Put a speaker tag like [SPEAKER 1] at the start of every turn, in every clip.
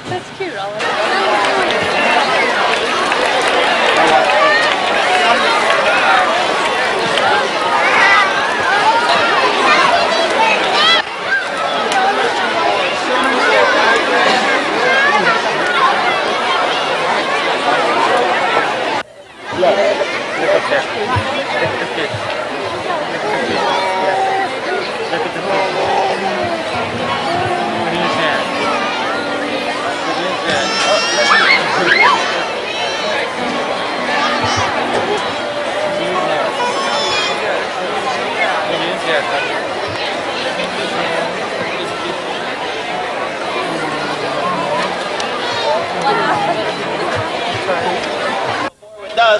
[SPEAKER 1] That's cute. I'll let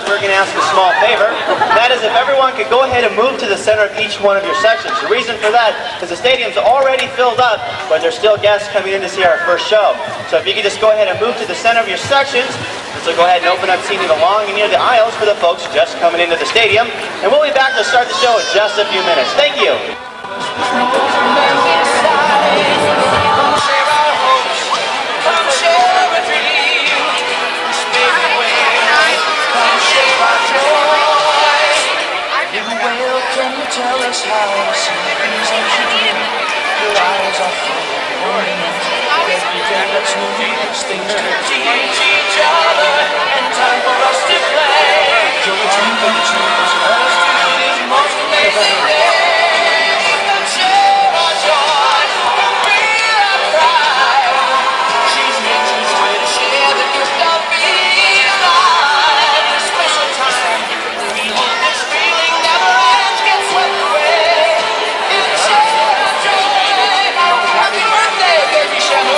[SPEAKER 2] We're going to ask a small favor. That is, if everyone could go ahead and move to the center of each one of your sections. The reason for that is the stadium's already filled up, but there's still guests coming in to see our first show. So if you could just go ahead and move to the center of your sections, this will go ahead and open up seating along and near the aisles for the folks just coming into the stadium. And we'll be back to start the show in just a few minutes. Thank you.
[SPEAKER 3] Tell us how the things that you do. Your eyes are full of wonderment. Every day that's new, there's things to teach each other, and time for us to play. So the dream come true, let us do this most amazing day. Share our joy, feel our pride. She's nature's way to share the gift of being alive. This special time, we hope this feeling never ends. Swept away. It's our joy. Happy birthday, baby Shamu.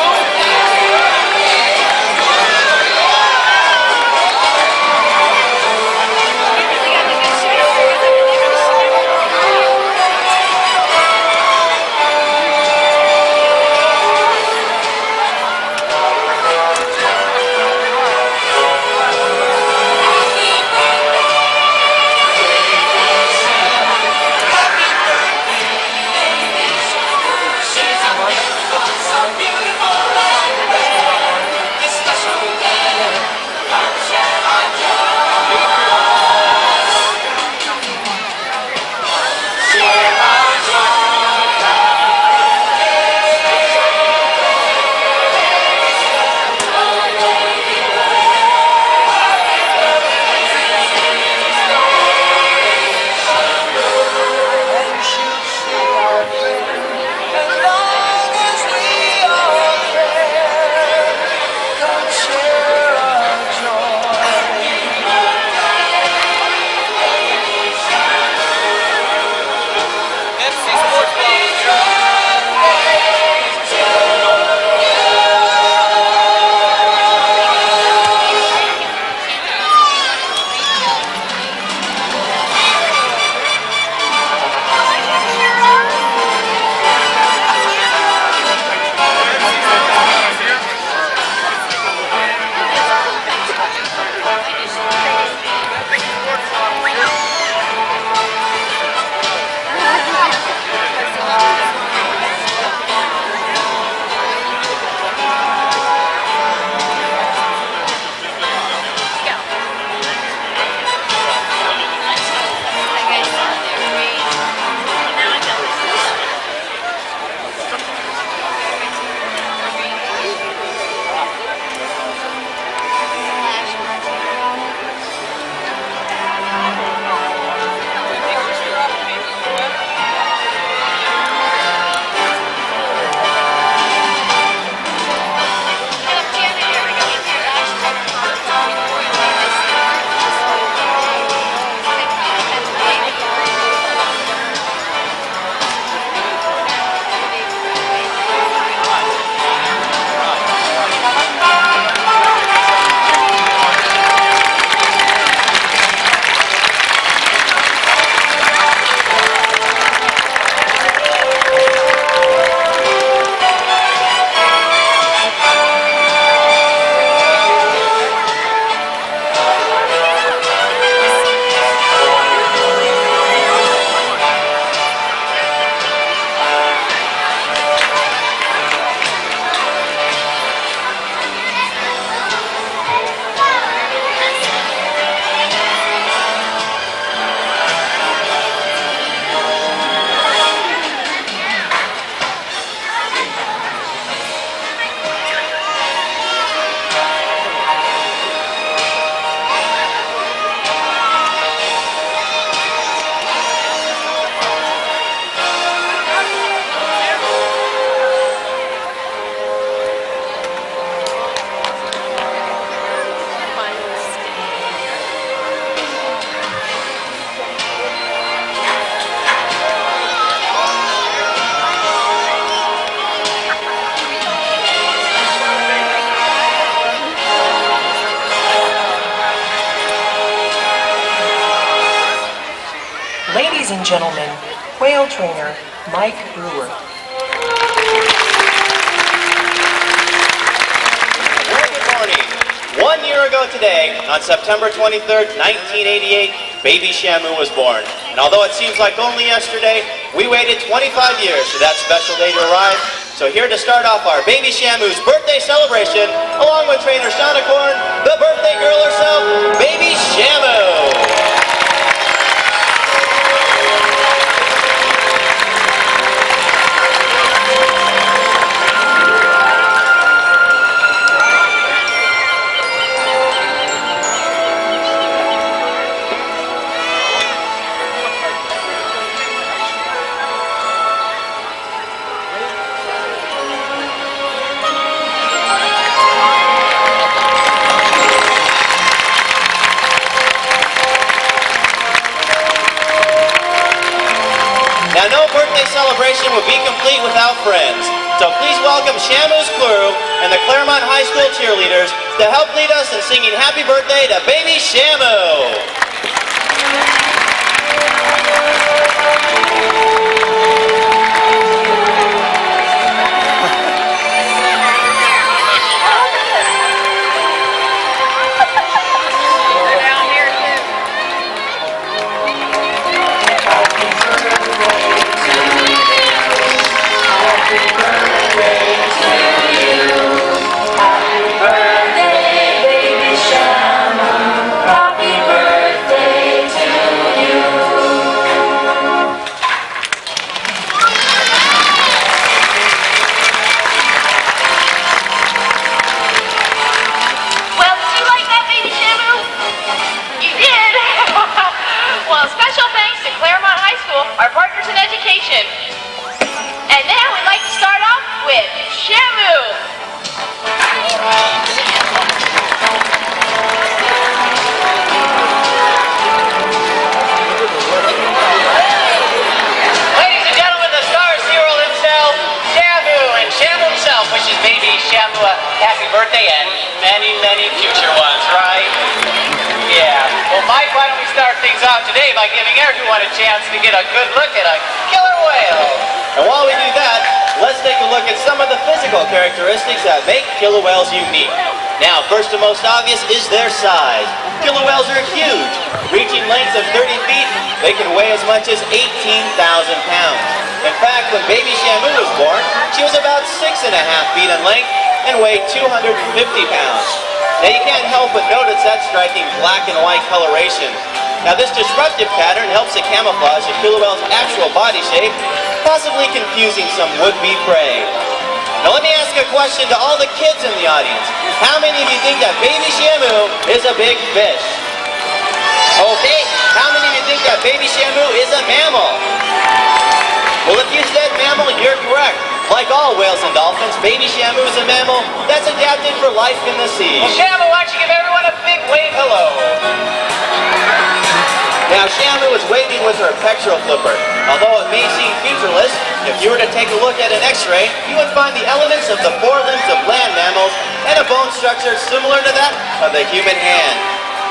[SPEAKER 3] gentlemen, whale trainer Mike Brewer.
[SPEAKER 2] Good morning. 1 year ago today, on September 23rd, 1988, baby Shamu was born. And although it seems like only yesterday, we waited 25 years for that special day to arrive. So here to start off our baby Shamu's birthday celebration, along with trainer Shauna Korn, the birthday girl herself, baby Shamu. Now, no birthday celebration would be complete without friends. So please welcome Shamu's crew and the Claremont High School cheerleaders to help lead us in singing Happy Birthday to baby Shamu.
[SPEAKER 4] Our partners in education. And now we'd like to start off with Shamu.
[SPEAKER 5] Ladies and gentlemen, the star serial himself, Shamu, and Shamu himself wishes baby Shamu a happy birthday and many, many future ones, right? Yeah. Well, Mike, why don't we start things off today by giving everyone a chance to get a good look at a killer whale.
[SPEAKER 2] And while we do that, let's take a look at some of the physical characteristics that make killer whales unique. Now, first and most obvious is their size. Killer whales are huge. Reaching lengths of 30 feet, they can weigh as much as 18,000 pounds. In fact, when baby Shamu was born, she was about 6.5 feet in length and weighed 250 pounds. Now, you can't help but notice that striking black and white coloration. Now, this disruptive pattern helps to camouflage the killer whale's actual body shape, possibly confusing some would-be prey. Now, let me ask a question to all the kids in the audience. How many of you think that baby Shamu is a big fish? Okay, how many of you think that baby Shamu is a mammal? Well, if you said mammal, you're correct. Like all whales and dolphins, baby Shamu is a mammal that's adapted for life in the sea.
[SPEAKER 5] Well, Shamu, why don't you give everyone a big wave hello?
[SPEAKER 2] Now, Shamu is waving with her pectoral flipper. Although it may seem featureless, if you were to take a look at an x-ray, you would find the elements of the forelimbs of land mammals and a bone structure similar to that of the human hand.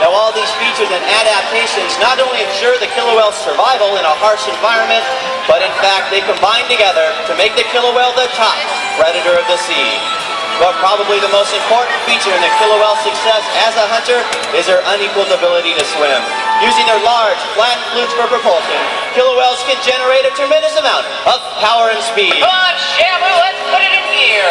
[SPEAKER 2] Now, all these features and adaptations not only ensure the killer whale's survival in a harsh environment, but in fact, they combine together to make the killer whale the top predator of the sea. But probably the most important feature in the killer whale's success as a hunter is her unequaled ability to swim. Using their large, flat flukes for propulsion, killer whales can generate a tremendous amount of power and speed.
[SPEAKER 5] Come on, Shamu, let's put it in gear.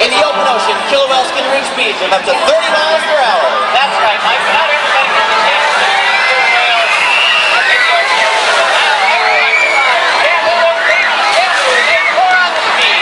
[SPEAKER 2] In the open ocean, killer whales can reach speeds of up to 30 miles per hour.
[SPEAKER 5] That's right, Mike. Not everybody gets a chance to see killer whales. Shamu, baby Shamu, get more on the speed.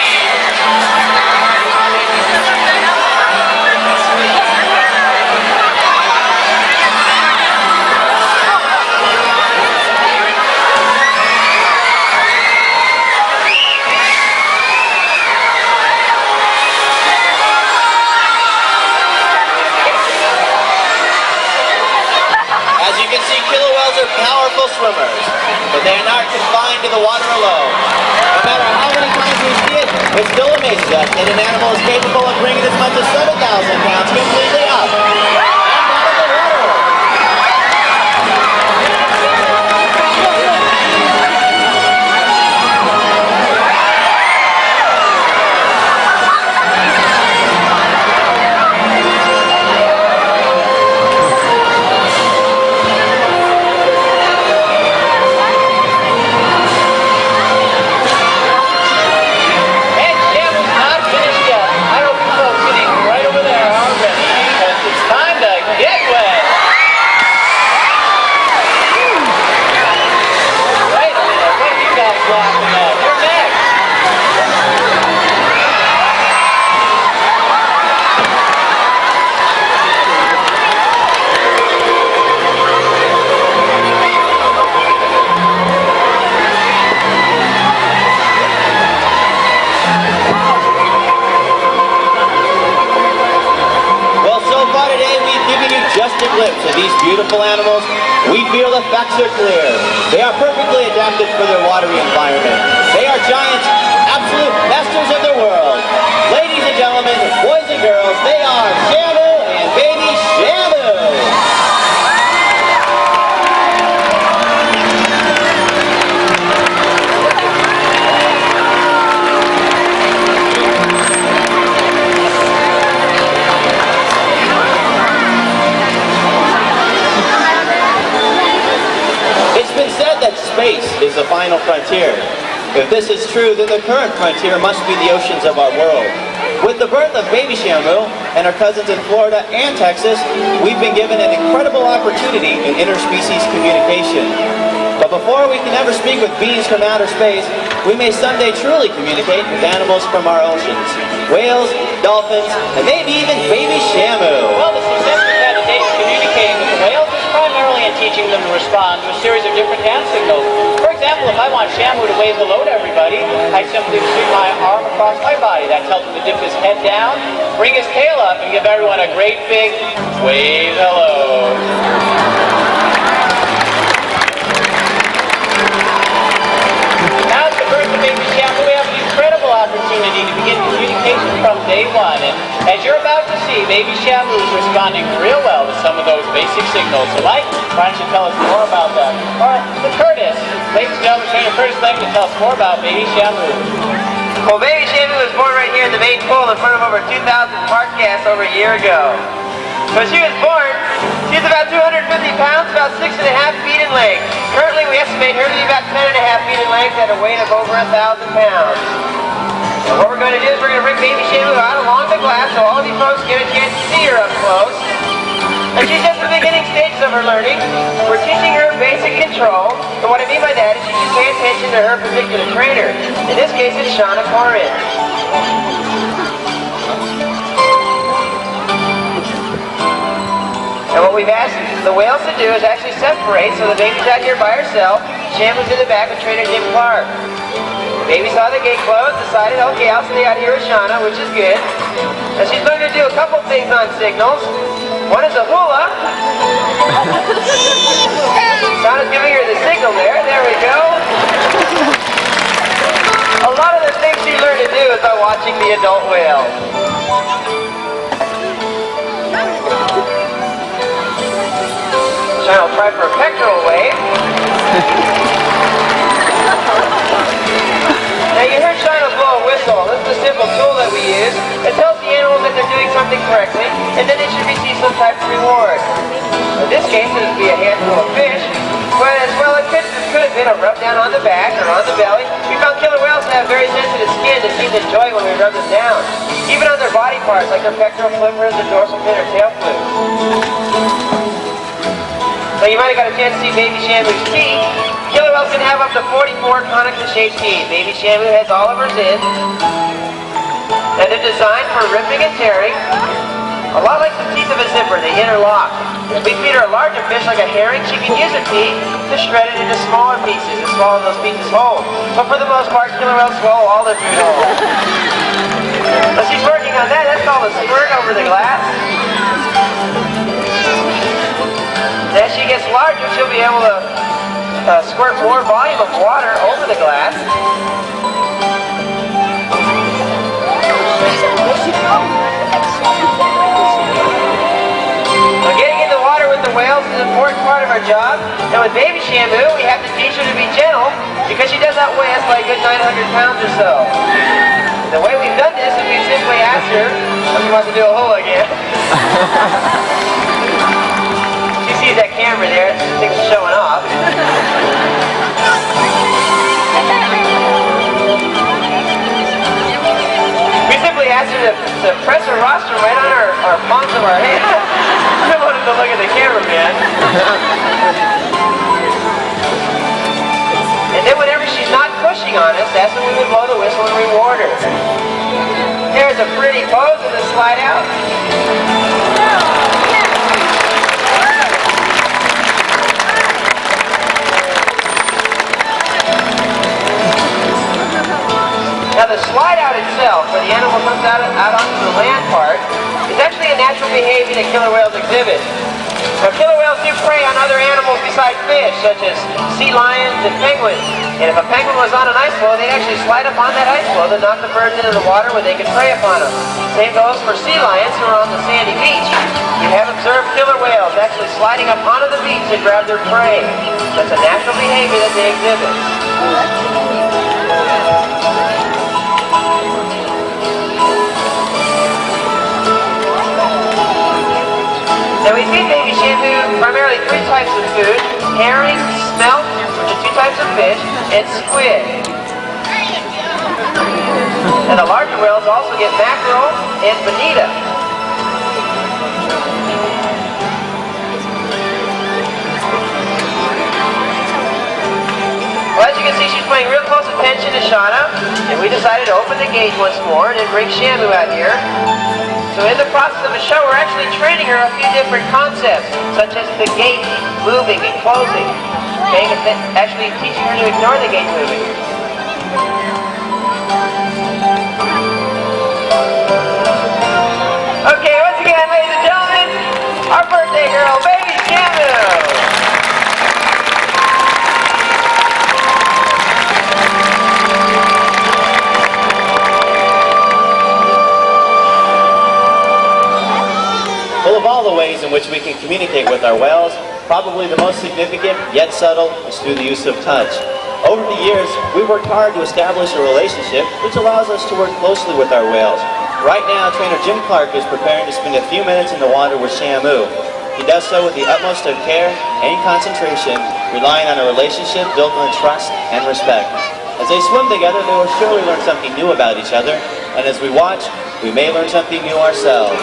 [SPEAKER 2] Powerful swimmers, but they are not confined to the water alone. No matter how many times we see it, it still amazes us that an animal is capable of bringing as much as 7,000 pounds completely up and out of the water. backs are clear. They are perfectly adapted for their watery environment. They are giants, absolute masters of the world. Ladies and gentlemen, boys and girls, they are Shamu and Baby Shamu. It's been said that space is the final frontier. If this is true, then the current frontier must be the oceans of our world. With the birth of Baby Shamu and her cousins in Florida and Texas, we've been given an incredible opportunity in interspecies communication. But before we can ever speak with beings from outer space, we may someday truly communicate with animals from our oceans. Whales, dolphins, and maybe even Baby Shamu.
[SPEAKER 5] Well, the success we've had to date in communicating with the whales is primarily in teaching them to respond to a series of different hand signals. For example, if I want Shamu to wave hello to everybody, I simply swing my arm across my body. That tells him to dip his head down, bring his tail up, and give everyone a great big wave hello. Now at the birth of Baby Shamu, we have an incredible opportunity to begin communication from day one. And as you're about to see, Baby Shamu is responding real well to some of those basic signals. So Mike, why don't you tell us more about that? Or Curtis, ladies and gentlemen, Trainer Curtis Lang to tell us more about Baby Shamu.
[SPEAKER 6] Well, Baby Shamu was born right here in the main pool in front of over 2,000 park guests over a year ago. When she was born, she was about 250 pounds, about 6.5 feet in length. Currently, we estimate her to be about 10.5 feet in length at a weight of over 1,000 pounds. And what we're going to do is we're going to bring Baby Shamu out along the glass so all of you folks get a chance to see her up close. And she's just in the beginning stages of her learning. We're teaching her basic control. And what I mean by that is she should pay attention to her particular trainer. In this case, it's Shauna Corin. And what we've asked the whales to do is actually separate, so the baby's out here by herself, Shamu's in the back with Trainer Jim Clark. The baby saw the gate closed, decided, okay, I'll stay out here with Shauna, which is good. And she's going to do a couple things on signals. One is a hula. Shauna's giving her the signal there. There we go. A lot of the things she learned to do is by watching the adult whale. Shauna will try for a pectoral wave. Now you heard Shauna blow a whistle. This is a simple tool that we use. It tells the animals that they're doing something correctly, and then they should receive some type of reward. In this case, it would be a handful of fish, but as well it could have been a rub down on the back or on the belly. We found killer whales have very sensitive skin that seem to enjoy when we rub them down. Even on their body parts, like their pectoral flippers, their dorsal fin, or tail flukes. So you might have got a chance to see Baby Shamu's teeth. Killer whales can have up to 44 conically shaped teeth. Baby Shamu has all of hers in. And they're designed for ripping and tearing. A lot like the teeth of a zipper, they interlock. If we feed her a larger fish like a herring, she can use her teeth to shred it into smaller pieces and swallow those pieces whole. But for the most part, killer whales swallow all their food whole. So she's working on that. That's called a squirt over the glass. As she gets larger, she'll be able to squirt more volume of water over the glass. Now getting in the water with the whales is an important part of our job. And with Baby Shamu, we have to teach her to be gentle because she does outweigh us by a good 900 pounds or so. The way we've done this is we've simply asked her if she wants to do a hula again. Sees that camera there, thinks it's showing off. We simply asked her to press her rostrum right on our palms of our hands. We wanted to look at the cameraman. And then whenever she's not pushing on us, that's when we would blow the whistle and reward her. There's a pretty pose of the slide out. Now the slide out itself, where the animal comes out onto the land part, is actually a natural behavior that killer whales exhibit. Now, killer whales do prey on other animals besides fish, such as sea lions and penguins. And if a penguin was on an ice floe, they'd actually slide up on that ice floe to knock the birds into the water where they could prey upon them. Same goes for sea lions who are on the sandy beach. You have observed killer whales actually sliding up onto the beach to grab their prey. That's a natural behavior that they exhibit. Now we feed baby Shamu primarily 3 types of food: herring, smelt, which are 2 types of fish, and squid. And the larger whales also get mackerel and bonita. Well, as you can see, she's paying real close attention to Shauna, and we decided to open the gate once more and then bring Shamu out here. So in the process of the show, we're actually training her a few different concepts, such as the gate moving and closing. Actually teaching her to ignore the gate moving. Okay, once again, ladies and gentlemen, our birthday girl, baby Shamu.
[SPEAKER 2] Well, of all the ways in which we can communicate with our whales, probably the most significant, yet subtle, is through the use of touch. Over the years, we've worked hard to establish a relationship which allows us to work closely with our whales. Right now, trainer Jim Clark is preparing to spend a few minutes in the water with Shamu. He does so with the utmost of care and concentration, relying on a relationship built on trust and respect. As they swim together, they will surely learn something new about each other, and as we watch, we may learn something new ourselves.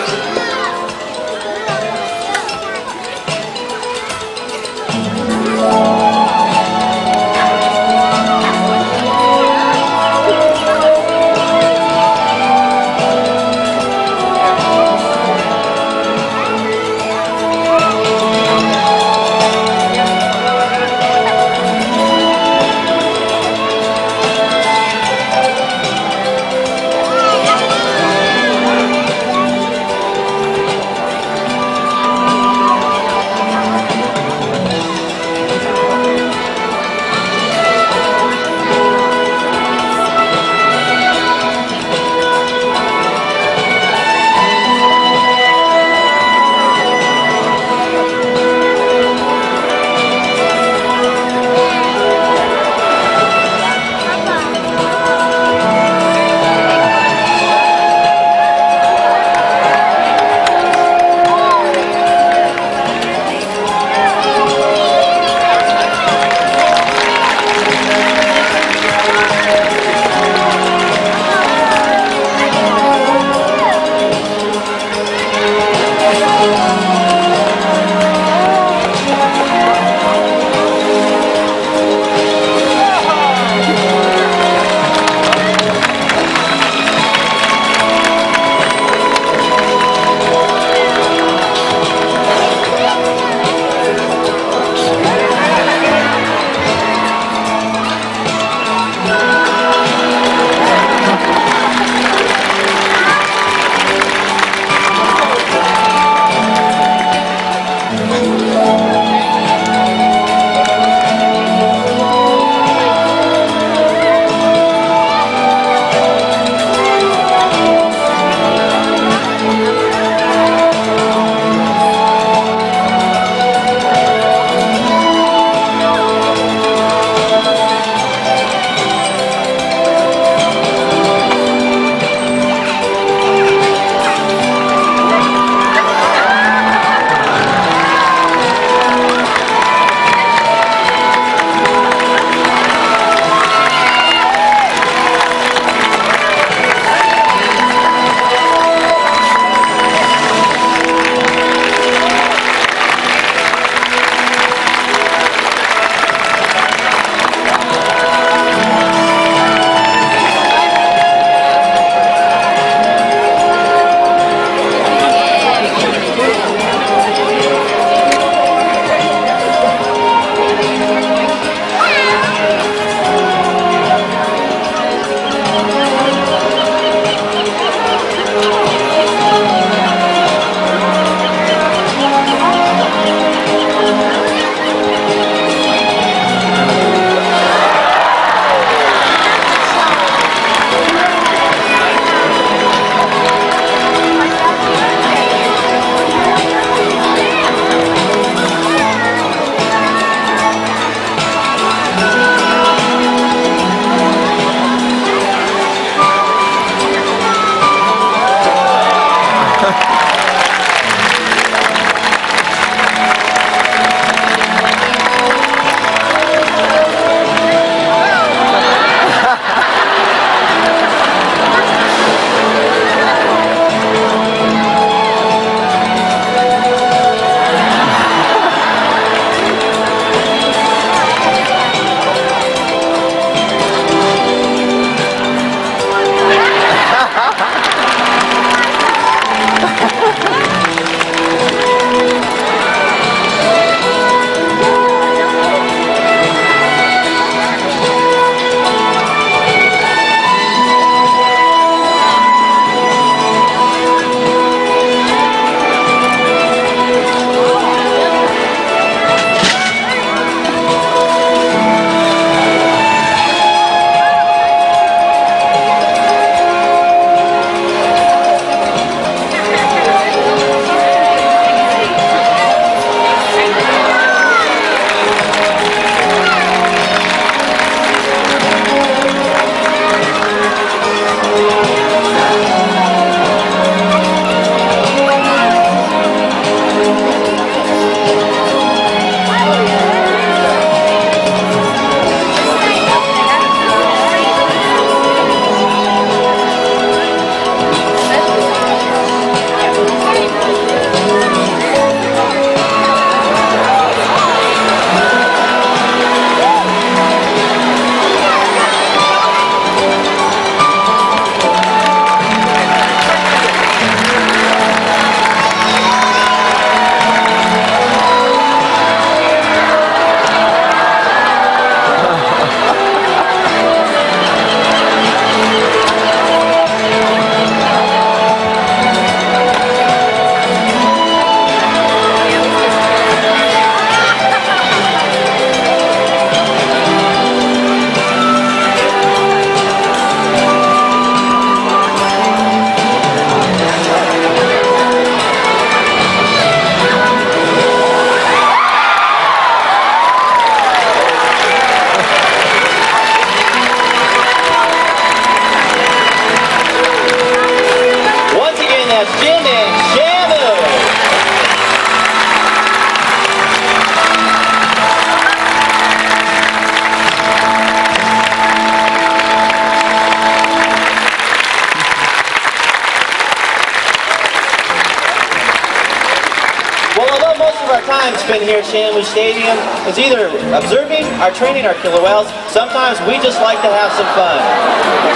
[SPEAKER 2] sometimes been here at Shamu Stadium is either observing or training our killer whales. Sometimes we just like to have some fun.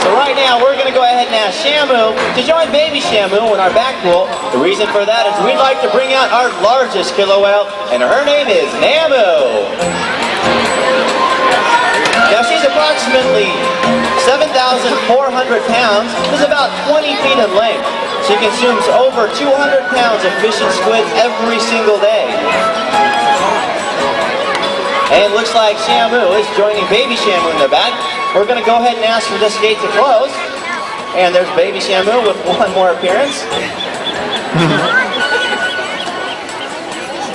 [SPEAKER 2] So right now we're going to go ahead and ask Shamu to join baby Shamu in our back pool. The reason for that is we'd like to bring out our largest killer whale, and her name is Namu. Now she's approximately 7,400 pounds, is about 20 feet in length. She consumes over 200 pounds of fish and squid every single day. And it looks like Shamu is joining baby Shamu in the back. We're going to go ahead and ask for this gate to close. And there's baby Shamu with one more appearance.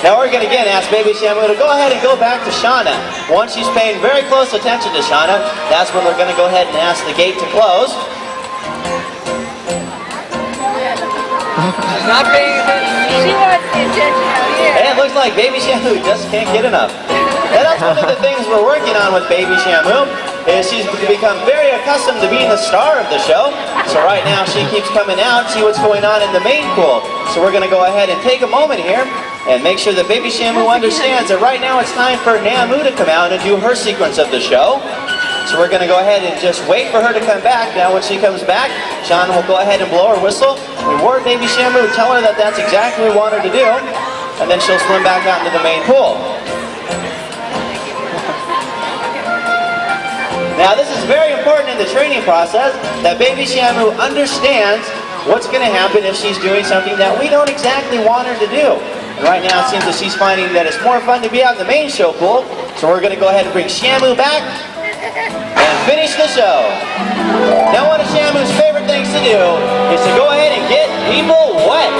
[SPEAKER 2] Now we're going to again ask baby Shamu to go ahead and go back to Shauna. Once she's paying very close attention to Shauna, that's when we're going to go ahead and ask the gate to close.
[SPEAKER 6] She's not paying attention.
[SPEAKER 1] She wants the attention out here.
[SPEAKER 2] And it looks like baby Shamu just can't get enough. And that's one of the things we're working on with baby Shamu, is she's become very accustomed to being the star of the show. So right now she keeps coming out, see what's going on in the main pool. So we're going to go ahead and take a moment here and make sure that baby Shamu understands that right now it's time for Namu to come out and do her sequence of the show. So we're going to go ahead and just wait for her to come back. Now when she comes back, Sean will go ahead and blow her whistle. We word baby Shamu, tell her that that's exactly what we want her to do, and then she'll swim back out into the main pool. Now this is very important in the training process, that baby Shamu understands what's going to happen if she's doing something that we don't exactly want her to do. And right now it seems that she's finding that it's more fun to be out in the main show pool. So we're going to go ahead and bring Shamu back and finish the show. Now one of Shamu's favorite things to do is to go ahead and get people wet.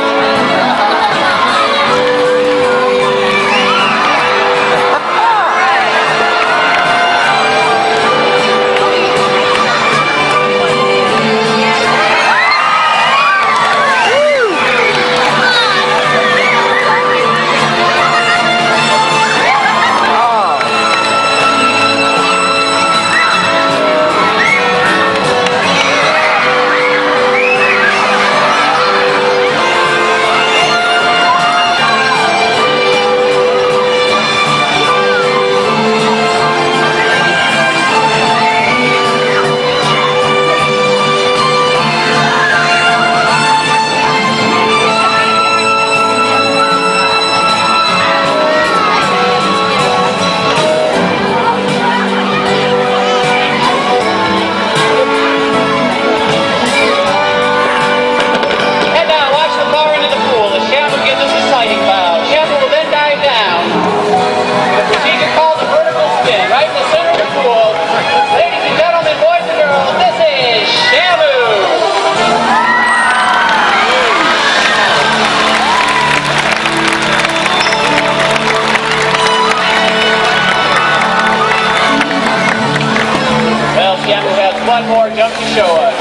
[SPEAKER 5] One more jump to show us.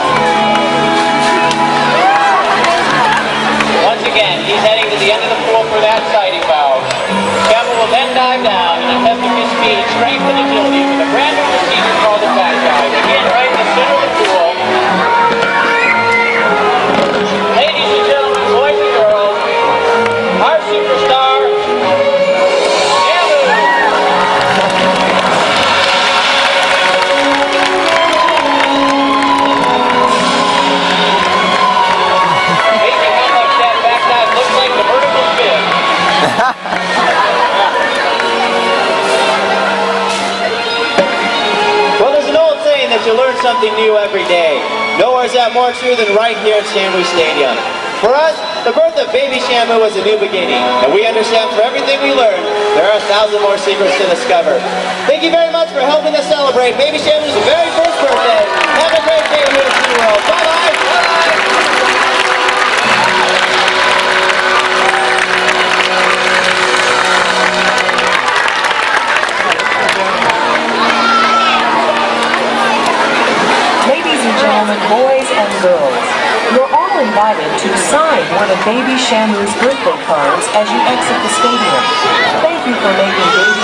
[SPEAKER 5] Once again, he's heading to the end of the pool for that sighting valve. Shamu will then dive down and test his speed, strength, and agility with a brand new procedure called the back dive. Again, right in the center of the pool. Ladies and gentlemen, boys and girls, our superstar, Shamu.
[SPEAKER 2] Well, there's an old saying that you learn something new every day. Nowhere is that more true than right here at Shamu Stadium. For us, the birth of baby Shamu was a new beginning, and we understand for everything we learn, there are 1,000 more secrets to discover. Thank you very much for helping us celebrate baby Shamu's very first birthday. Have a great day here at SeaWorld. Bye-bye. Bye-bye.
[SPEAKER 7] Ladies and gentlemen, boys and girls, you're all invited to sign one of baby Shamu's birthday cards as you exit the stadium. Thank you for making baby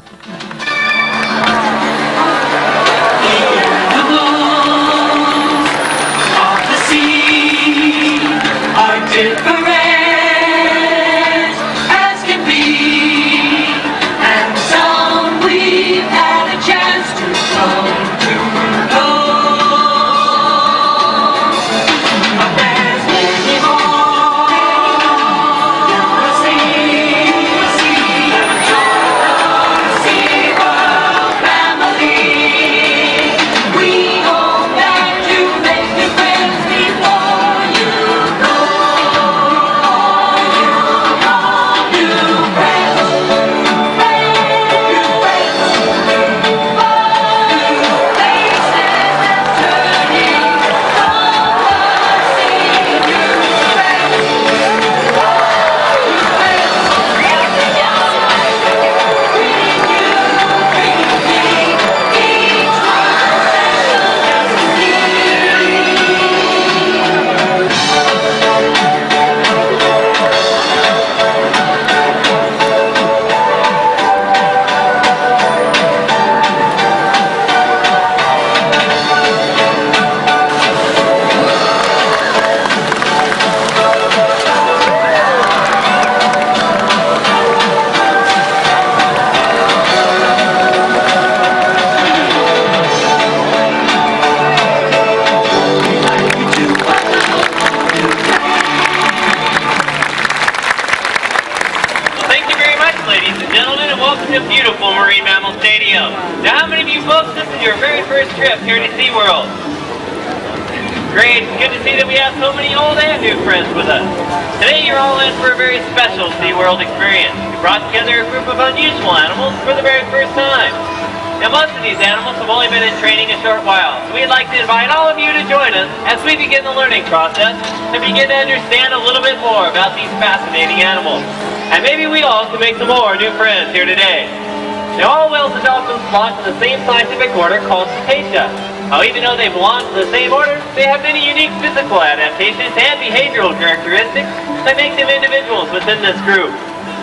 [SPEAKER 3] Different as can be.
[SPEAKER 6] trip here to SeaWorld. Great, it's good to see that we have so many old and new friends with us. Today you're all in for a very special SeaWorld experience. We brought together a group of unusual animals for the very first time. Now most of these animals have only been in training a short while, so we'd like to invite all of you to join us as we begin the learning process and begin to understand a little bit more about these fascinating animals. And maybe we all can make some more new friends here today. Now all whales and dolphins belong to the same scientific order called Cetacea. Now even though they belong to the same order, they have many unique physical adaptations and behavioral characteristics that make them individuals within this group.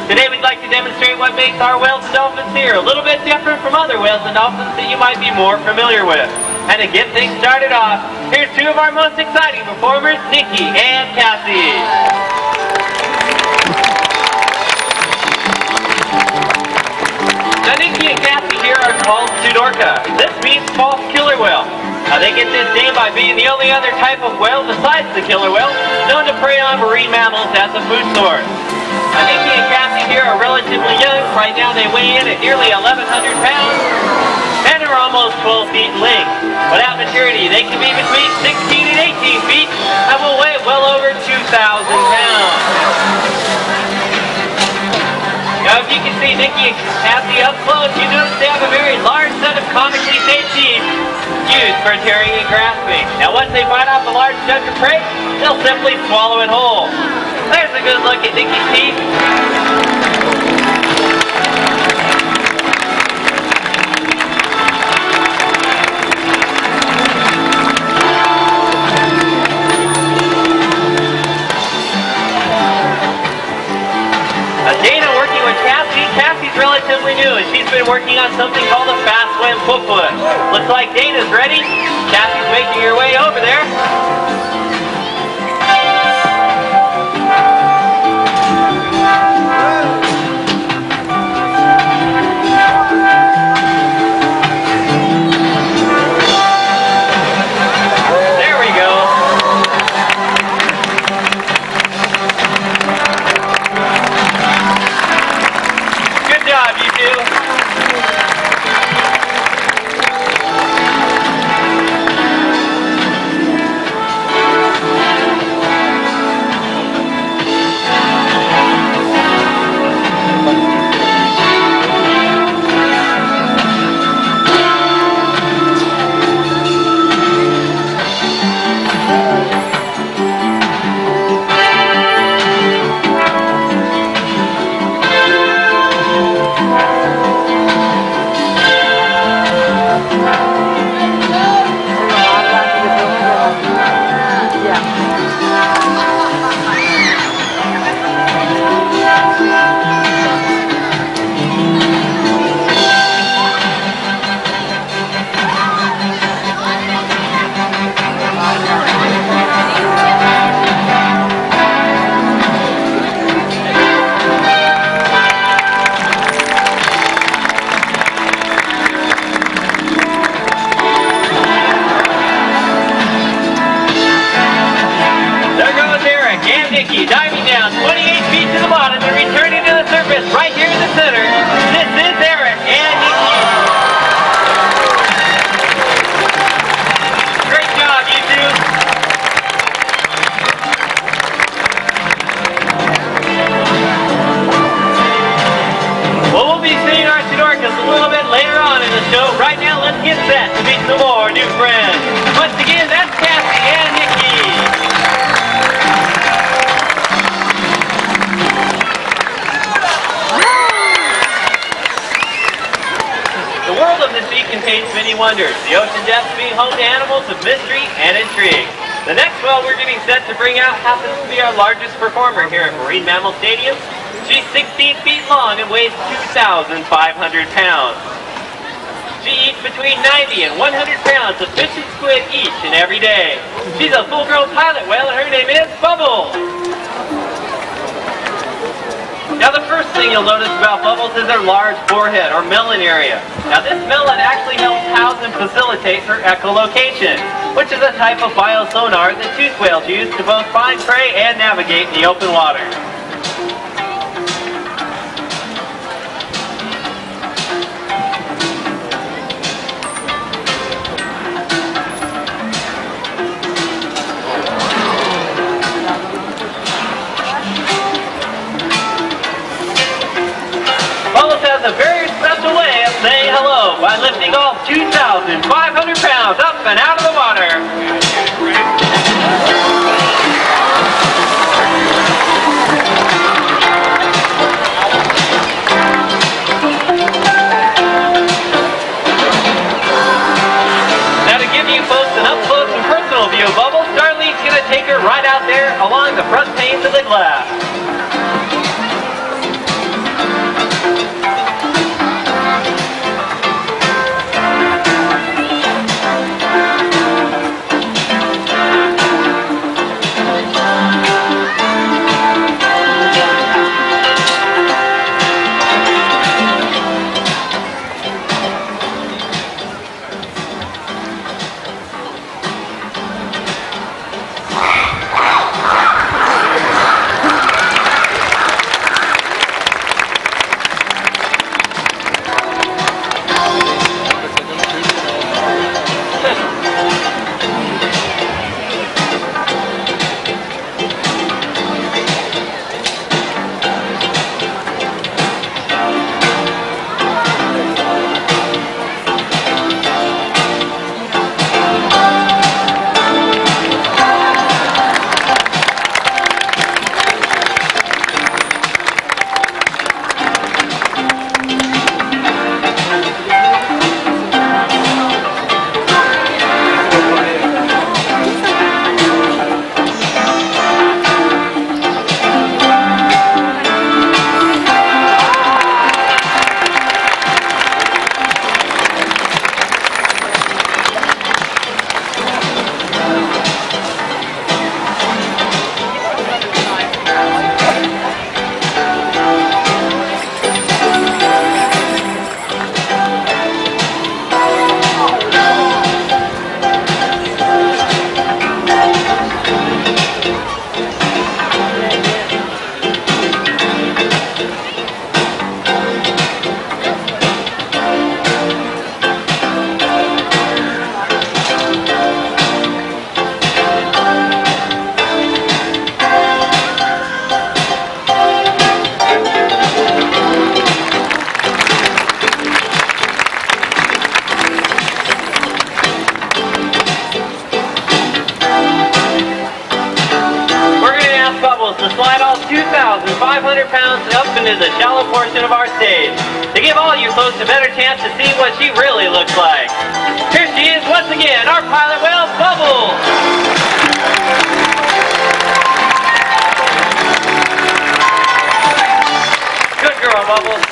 [SPEAKER 6] Today we'd like to demonstrate what makes our whales and dolphins here a little bit different from other whales and dolphins that you might be more familiar with. And to get things started off, here's two of our most exciting performers, Nikki and Cassie. Now Nikki and Cassie here are called Pseudorca. This means false killer whale. Now they get this name by being the only other type of whale besides the killer whale known to prey on marine mammals as a food source. Now Nikki and Cassie here are relatively young. Right now they weigh in at nearly 1,100 pounds and are almost 12 feet in length. But at maturity they can be between 16 and 18 feet and will weigh well over 2,000 pounds. Now if you can see Nikki and Cassie up close, you notice they have a very large set of comically shaped teeth used for tearing and grasping. Now once they bite off a large chunk of prey, they'll simply swallow it whole. There's a good look at Nikki's teeth. Dana working with Cassie. Cassie's relatively new and she's been working on something called a fast swim foot push. Looks like Dana's ready. Cassie's making her way over there. Diving down 28 feet to the bottom and returning to the surface right here in the center. This is Eric and Nikki. Great job, you two. Well, we'll be seeing our Pseudorcas a little bit later on in the show. Right now, let's get set to meet some more new friends. Once again, that's Cassie and Nikki. The world of the sea contains many wonders, the ocean depths being home to animals of mystery and intrigue. The next whale we're getting set to bring out happens to be our largest performer here at Marine Mammal Stadium. She's 16 feet long and weighs 2,500 pounds. She eats between 90 and 100 pounds of fish and squid each and every day. She's a full-grown pilot whale and her name is Bubbles. Now the first thing you'll notice about Bubbles is her large forehead or melon area. Now this melon actually helps house and facilitate her echolocation, which is a type of biosonar that tooth whales use to both find prey and navigate in the open water. pounds, up and out of the water. Now to give you folks an up-close and personal view of Bubbles, Darlene's going to take her right out there along the front panes of the glass. To slide all 2,500 pounds up into the shallow portion of our stage to give all you folks a better chance to see what she really looks like. Here she is once again, our pilot whale, Bubbles. Good girl, Bubbles.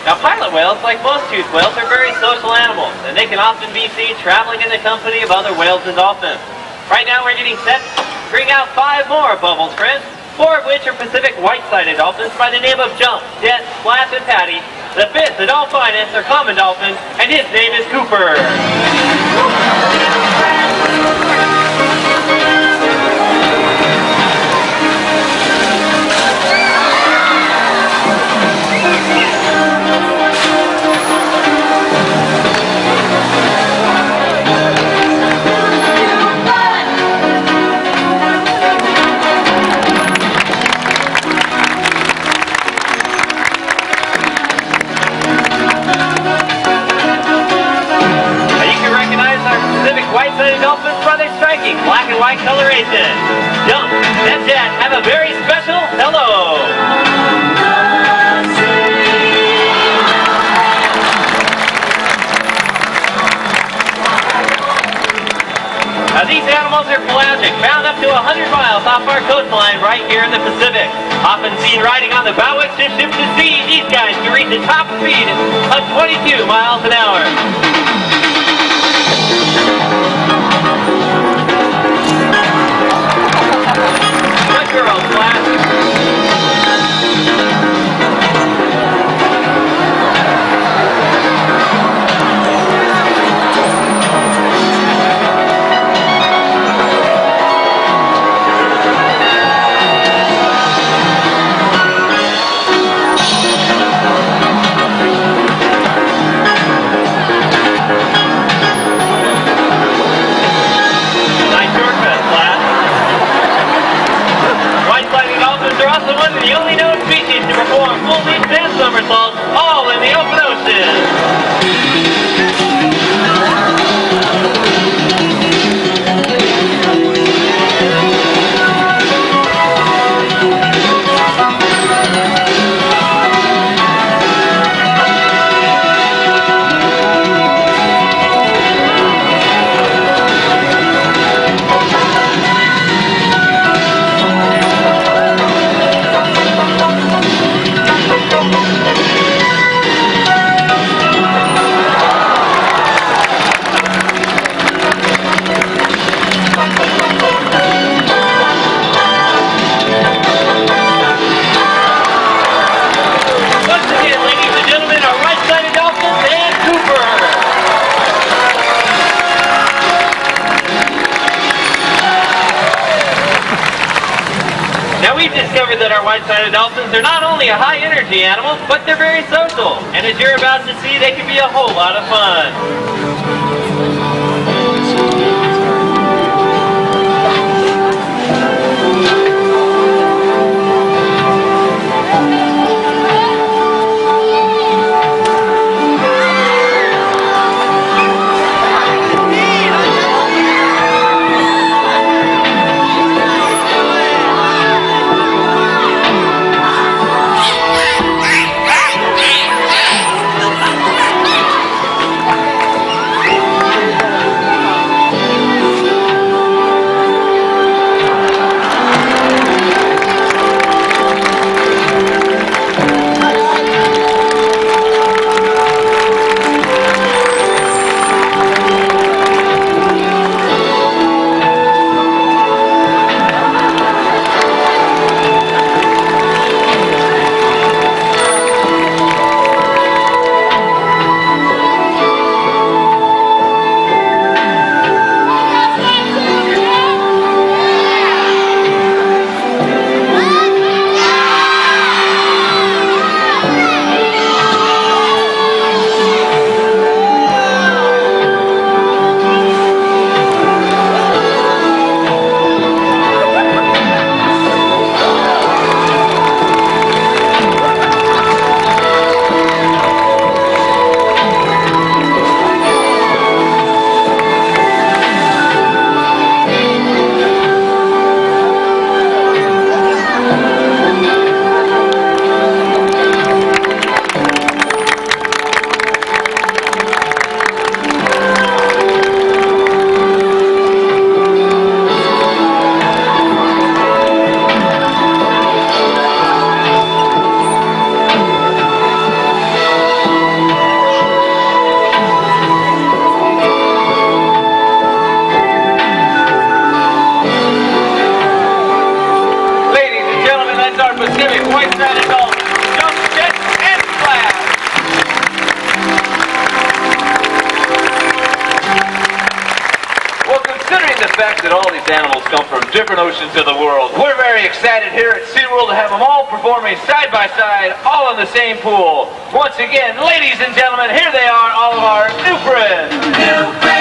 [SPEAKER 6] Now pilot whales, like most toothed whales, are very social animals, and they can often be seen traveling in the company of other whales and dolphins. Right now we're getting set to bring out 5 more Bubbles friends, 4 of which are Pacific white-sided dolphins by the name of Jump, Jet, Splash, and Patty. The 5th, the Dolphinus, or common dolphin, and his name is Cooper. White-sided dolphins by their striking black and white coloration. Jump and Jet have a very special hello. Now these animals are pelagic, found up to 100 miles off our coastline right here in the Pacific. Often seen riding on the bow-wicks of ships at sea, these guys can reach a top speed of 22 miles an hour. Good girl, Flash. discovered that our white-sided dolphins are not only a high-energy animal, but they're very social. And as you're about to see, they can be a whole lot of fun.
[SPEAKER 8] That all these animals come from different oceans of the world. We're very excited here at SeaWorld to have them all performing side by side, all in the same pool. Once again, ladies and gentlemen, here they are, all of our new friends. New friends.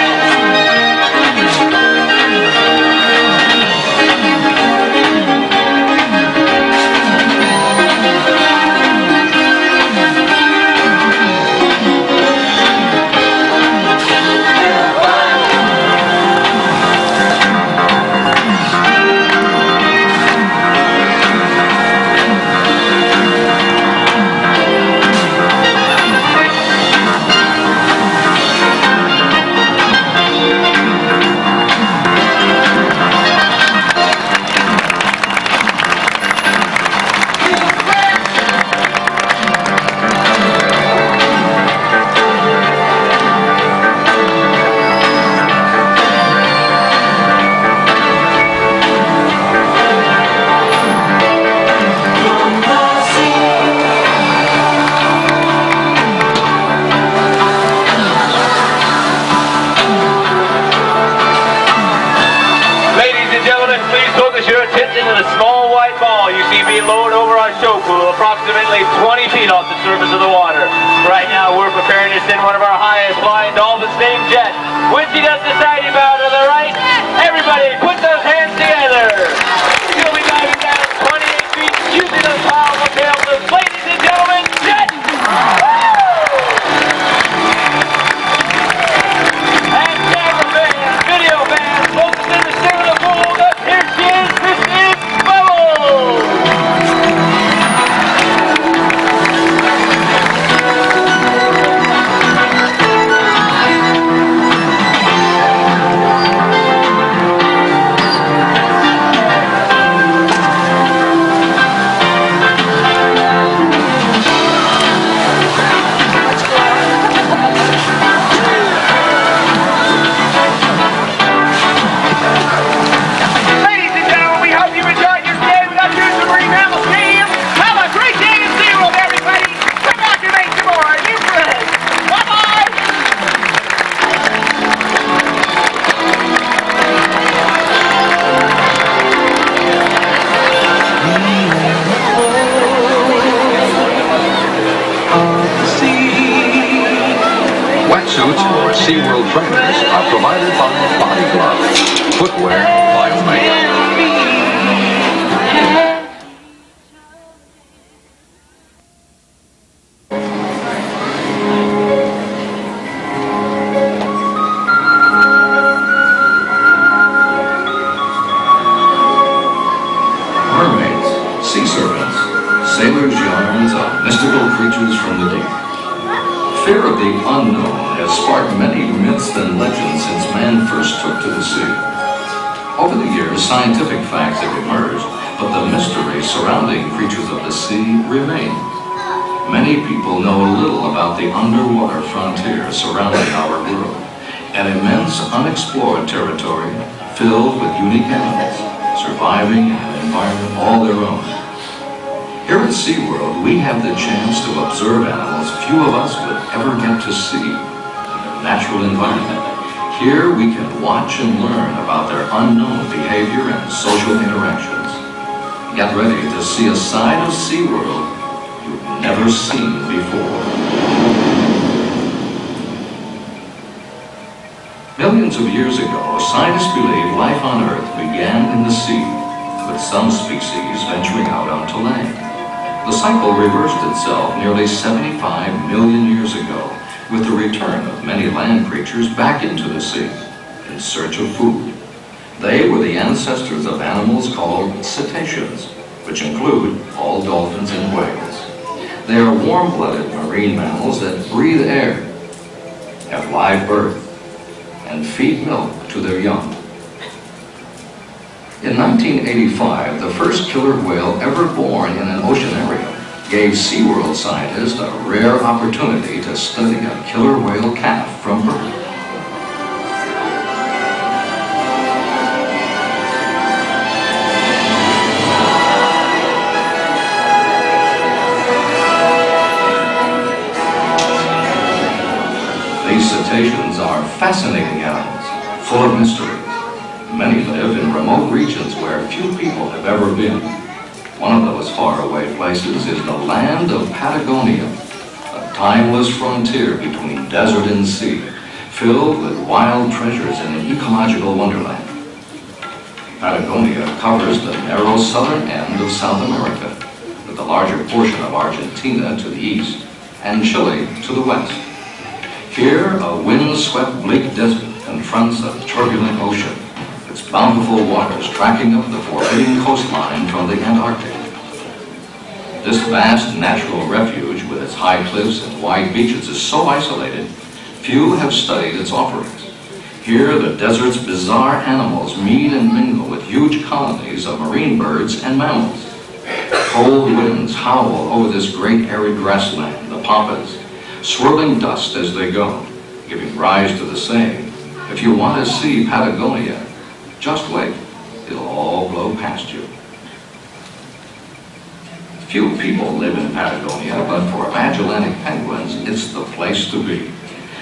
[SPEAKER 8] Approximately 20 feet off the surface of the water. Right now we're preparing to send one of our highest flying dolphins named Jet. When she does decide to bow to the right, everybody put those hands together. She'll be diving down 28 feet using those powerful tails. Ladies and gentlemen, Jet! And camera fans, video fans, folks in the center of the pool, here she is, this is Bubbles!
[SPEAKER 9] trainers are provided by Body Gloves. Footwear by Omega. Mermaids, sea serpents, sailors' yarns of mystical creatures from the deep. Fear of the unknown has sparked many myths and legends since man first took to the sea. Over the years, scientific facts have emerged, but the mystery surrounding creatures of the sea remain. Many people know little about the underwater frontier surrounding our world, an immense unexplored territory filled with unique animals, surviving in an environment all their own. Here at SeaWorld, we have the chance to observe animals few of us would ever get to see in their natural environment. Here we can watch and learn about their unknown behavior and social interactions. Get ready to see a side of SeaWorld you've never seen before. Millions of years ago, scientists believe life on Earth began in the sea, with some species venturing out onto land. The cycle reversed itself nearly 75 million years ago with the return of many land creatures back into the sea in search of food. They were the ancestors of animals called cetaceans, which include all dolphins and whales. They are warm-blooded marine mammals that breathe air, have live birth, and feed milk to their young. In 1985, the first killer whale ever born in an ocean area gave SeaWorld scientists a rare opportunity to study a killer whale calf from birth. These cetaceans are fascinating animals, full of mysteries. Many live in remote regions where few people have ever been. One of those faraway places is the land of Patagonia, a timeless frontier between desert and sea, filled with wild treasures in an ecological wonderland. Patagonia covers the narrow southern end of South America, with the larger portion of Argentina to the east and Chile to the west. Here, a wind-swept bleak desert confronts a turbulent ocean, its bountiful waters tracking up the forbidding coastline from the Antarctic. This vast natural refuge with its high cliffs and wide beaches is so isolated, few have studied its offerings. Here, the desert's bizarre animals meet and mingle with huge colonies of marine birds and mammals. Cold winds howl over this great arid grassland, the pampas, swirling dust as they go, giving rise to the saying, if you want to see Patagonia, just wait, it'll all blow past you. Few people live in Patagonia, but for Magellanic penguins, it's the place to be.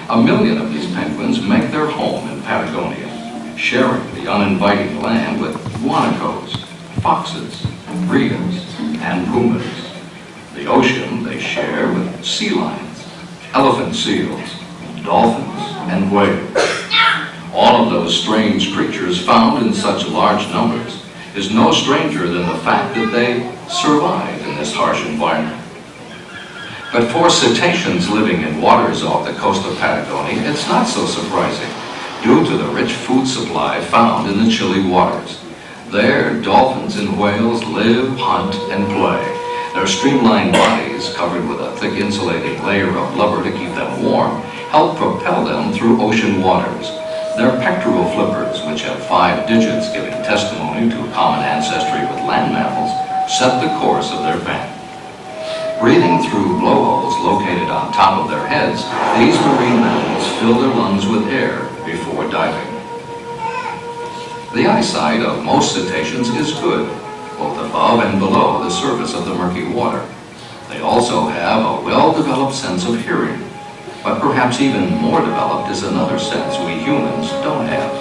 [SPEAKER 9] 1 million of these penguins make their home in Patagonia, sharing the uninviting land with guanacos, foxes, rheas, and pumas. The ocean they share with sea lions, elephant seals, dolphins, and whales. All of those strange creatures found in such large numbers is no stranger than the fact that they survive in this harsh environment. But for cetaceans living in waters off the coast of Patagonia, it's not so surprising, due to the rich food supply found in the chilly waters. There, dolphins and whales live, hunt, and play. Their streamlined bodies, covered with a thick insulating layer of blubber to keep them warm, help propel them through ocean waters. Their pectoral flippers, which have 5 digits giving testimony to a common ancestry with land mammals, set the course of their family. Breathing through blowholes located on top of their heads, these marine mammals fill their lungs with air before diving. The eyesight of most cetaceans is good, both above and below the surface of the murky water. They also have a well-developed sense of hearing, but perhaps even more developed is another sense we humans don't have.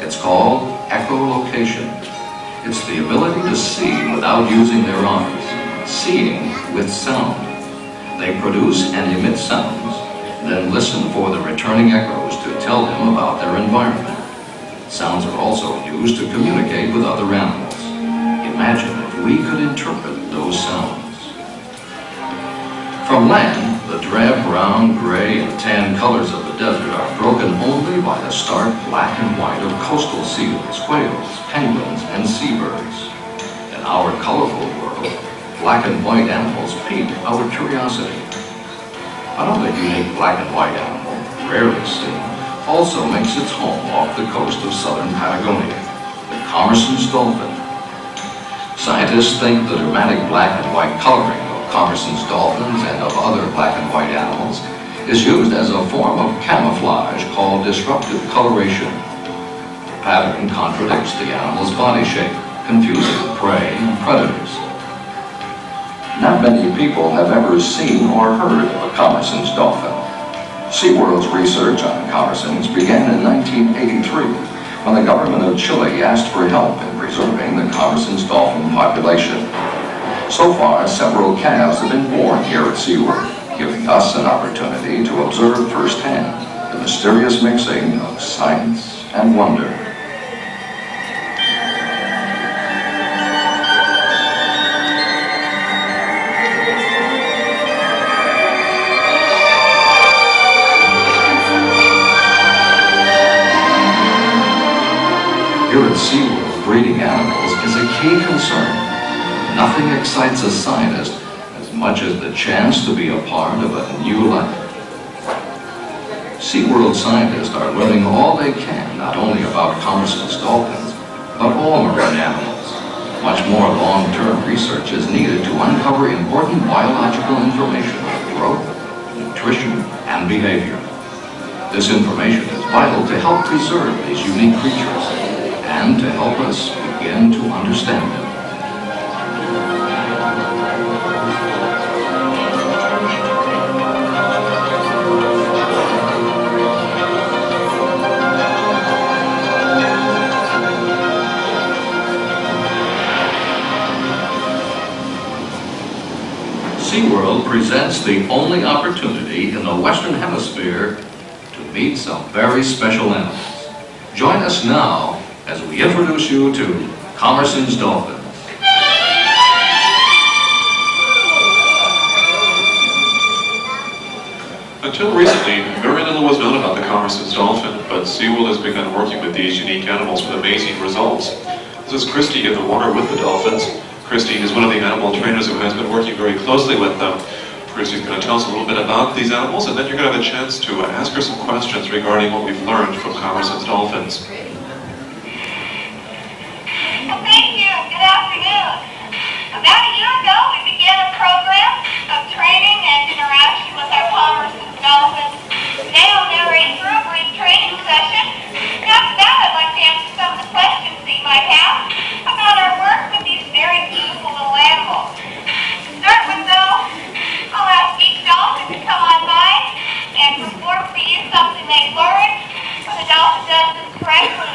[SPEAKER 9] It's called echolocation. It's the ability to see without using their eyes, seeing with sound. They produce and emit sounds, then listen for the returning echoes to tell him about their environment. Sounds are also used to communicate with other animals. Imagine if we could interpret those sounds. From land, the drab brown, gray, and tan colors of the desert are broken only by the stark black and white of coastal seals, whales, penguins, and seabirds. In our colorful world, black and white animals pique our curiosity. Another unique black and white animal, rarely seen, also makes its home off the coast of southern Patagonia, the Commerson's dolphin. Scientists think the dramatic black and white coloring of Commerson's dolphins and of other black and white animals is used as a form of camouflage called disruptive coloration. The pattern contradicts the animal's body shape, confusing prey and predators. Not many people have ever seen or heard of a Commerson's dolphin. SeaWorld's research on Commersons began in 1983 when the government of Chile asked for help in preserving the Commerson's dolphin population. So far, several calves have been born here at SeaWorld, giving us an opportunity to observe firsthand the mysterious mixing of science and wonder. Here at SeaWorld, breeding animals is a key concern. Nothing excites a scientist as much as the chance to be a part of a new life. SeaWorld scientists are learning all they can, not only about Commerson's dolphins, but all marine animals. Much more long-term research is needed to uncover important biological information on growth, nutrition, and behavior. This information is vital to help preserve these unique creatures and to help us begin to understand them. SeaWorld presents the only opportunity in the Western Hemisphere to meet some very special animals. Join us now as we introduce you to Commerson's dolphins.
[SPEAKER 10] Until recently, very little was known about the Commerson's dolphin, but SeaWorld has begun working with these unique animals with amazing results. This is Christy in the water with the dolphins. Christy is one of the animal trainers who has been working very closely with them. Christy's going to tell us a little bit about these animals, and then you're going to have a chance to ask her some questions regarding what we've learned from Commerson's dolphins.
[SPEAKER 4] Thank you. Good afternoon. About a year ago, we began a program of training and interaction with our Commerson's dolphins. Today, I'll narrate through a brief training session. After that, I'd like to answer some of the questions that you might have about our work with these very beautiful little animals. To start with, though, I'll ask each dolphin to come on by and perform for you something they learned. When the dolphin does this correctly,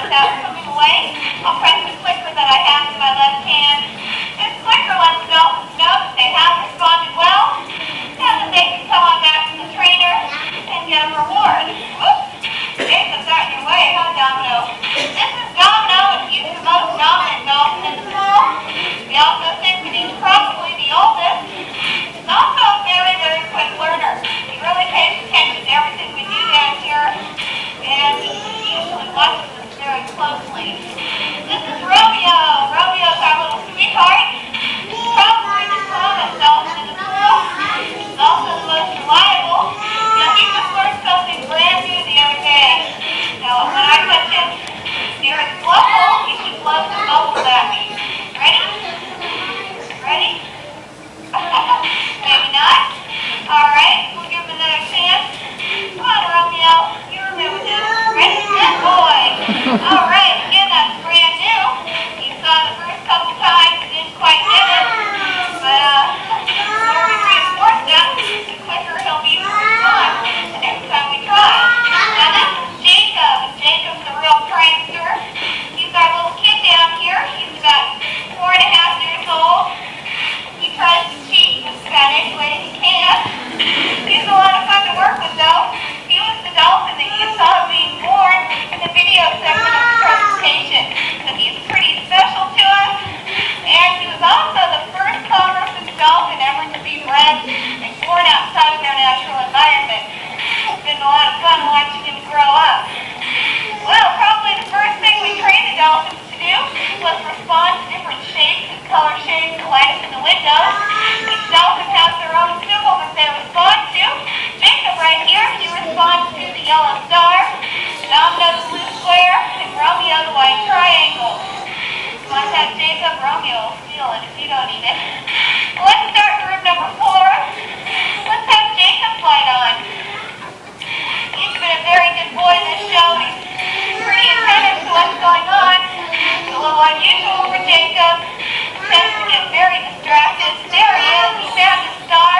[SPEAKER 4] was respond to different shapes and color shades that light up in the windows. Each dolphin has their own symbol that they respond to. Jacob right here, he responds to the yellow star, Domino the blue square, and Romeo the white triangle. You want to have Jacob, Romeo will steal it if you don't need it. Let's start group number 4. Let's have Jacob light on. He's been a very good boy this show. He's pretty attentive to what's going on. It's a little unusual for Jacob. He tends to get very distracted. There he is. He found his star.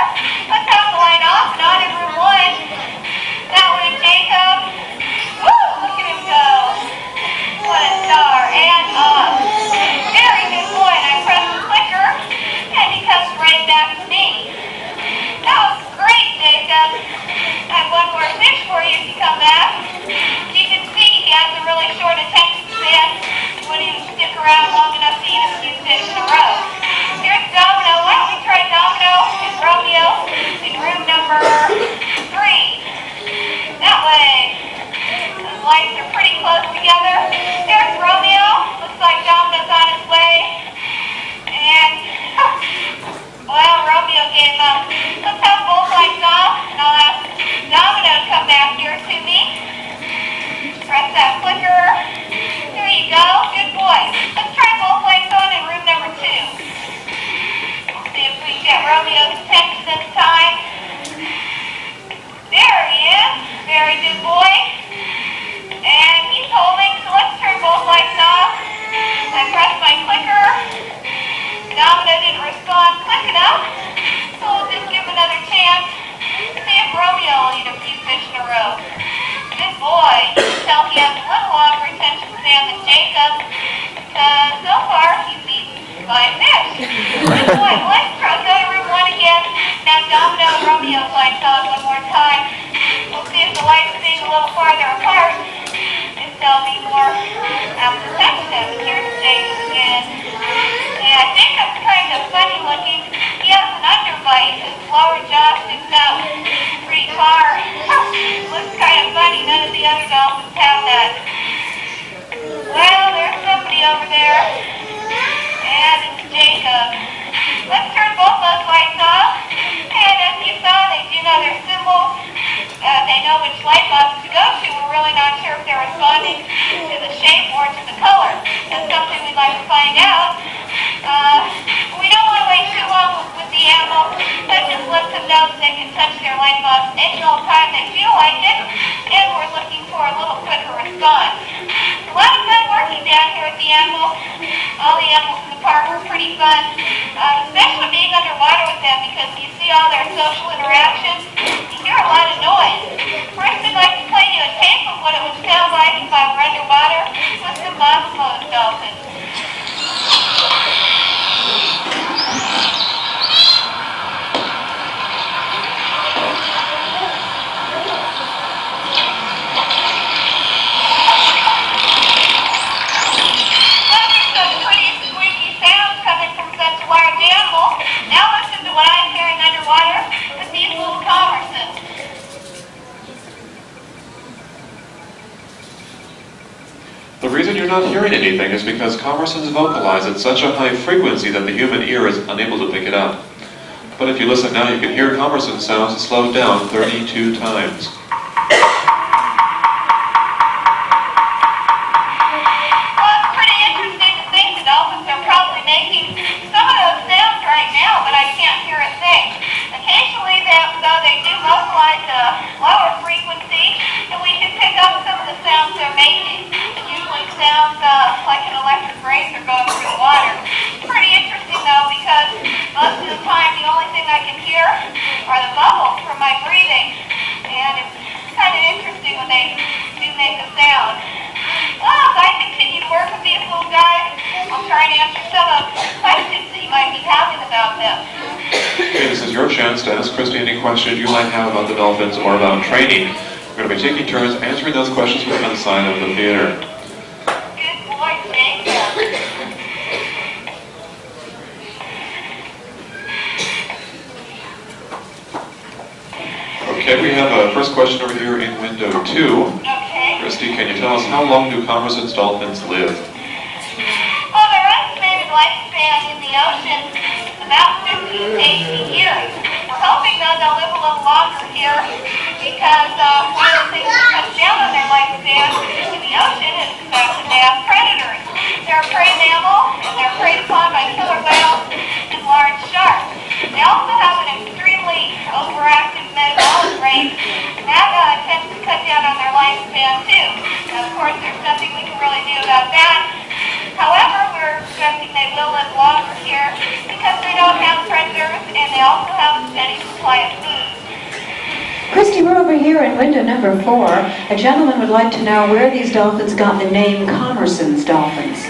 [SPEAKER 4] Let's have the light off and on in room 1. That one is Jacob. Woo! Look at him go. What a star. And off. Very good boy. And I press the clicker and he comes right back to me. That was great, Jacob. I have one more fish for you if you come back. You can see he has a really short attention span. He wouldn't even stick around long enough to eat a few fish in a row. Here's Domino. Why don't we try Domino and Romeo in room number 3. That way. Those lights are pretty close together. There's Romeo. Looks like Domino's on his way. And, well, Romeo gave up. Let's have both lights off, and I'll ask Domino to come back here to me. Press that clicker. There you go. Good boy. Let's try both lights on in room number 2. See if we can get Romeo's attention this time. There he is. Very good boy. And he's holding, so let's turn both lights off. I press my clicker. Domino didn't respond quick enough, so we'll just give him another chance. See if Romeo will eat a few fish in a row. Good boy. You can tell he has a little longer attention span than Jacob, because so far he's eaten 5 fish. Good boy. Let's go to room 1 again. Now Domino and Romeo's lights on one more time. We'll see if the lights being a little farther apart, if they'll be more apt to touch them. Here's Jacob again. Yeah, Jacob's kind of funny looking. He has an underbite. His lower jaw sticks out pretty far. Looks kind of funny. None of the other dolphins have that. Well, there's somebody over there. And it's Jacob. Let's turn both those lights off. And as you saw, they do know their symbols. They know which light box to go to. We're really not sure if they're responding to the shape or to the color. That's something we'd like to find out. We don't want to wait too long with the animal. That just lets them know that they can touch their light box any old time they feel like it. And we're looking for a little quicker response. A lot of fun working down here at the animal. All the animals in the park were pretty fun. Especially being underwater with them, because you see all their social interactions. You hear a lot of noise. First, we'd like to play you a tape of what it would sound like if I were underwater with some bottlenose dolphins. Now listen to what I'm hearing underwater with these little commerces.
[SPEAKER 10] The reason you're not hearing anything is because conversants vocalize at such a high frequency that the human ear is unable to pick it up. But if you listen now, you can hear conversant sounds slowed down 32 times.
[SPEAKER 4] Like an electric razor going through the water. Pretty interesting though, because most of the time the only thing I can hear are the bubbles from my breathing. And it's kind of interesting when they do make a sound. Well, as I continue to work with these little guys, I'll try and answer some of the questions that you might be having about them.
[SPEAKER 10] Okay, this is your chance to ask Christy any questions you might have about the dolphins or about training. We're going to be taking turns answering those questions from the side of the theater. Okay, we have a first question over here in window 2.
[SPEAKER 4] Okay.
[SPEAKER 10] Christy, can you tell us how long do conversant dolphins live?
[SPEAKER 4] 80 years. We're hoping, though, they'll live a little longer here because one of the things that cuts down on their lifespan in the ocean is the fact that they have predators. They're a prey mammal, and they're preyed upon by killer whales and large sharks. They also have an extremely overactive metabolic rate, and that tends to cut down on their lifespan, too. Now, of course, there's nothing we can really do about that. However, we're expecting they will live longer here because they don't have predators and they also have a steady supply of food.
[SPEAKER 7] Christy, we're over here in window number 4. A gentleman would like to know where these dolphins got the name Commerson's dolphins.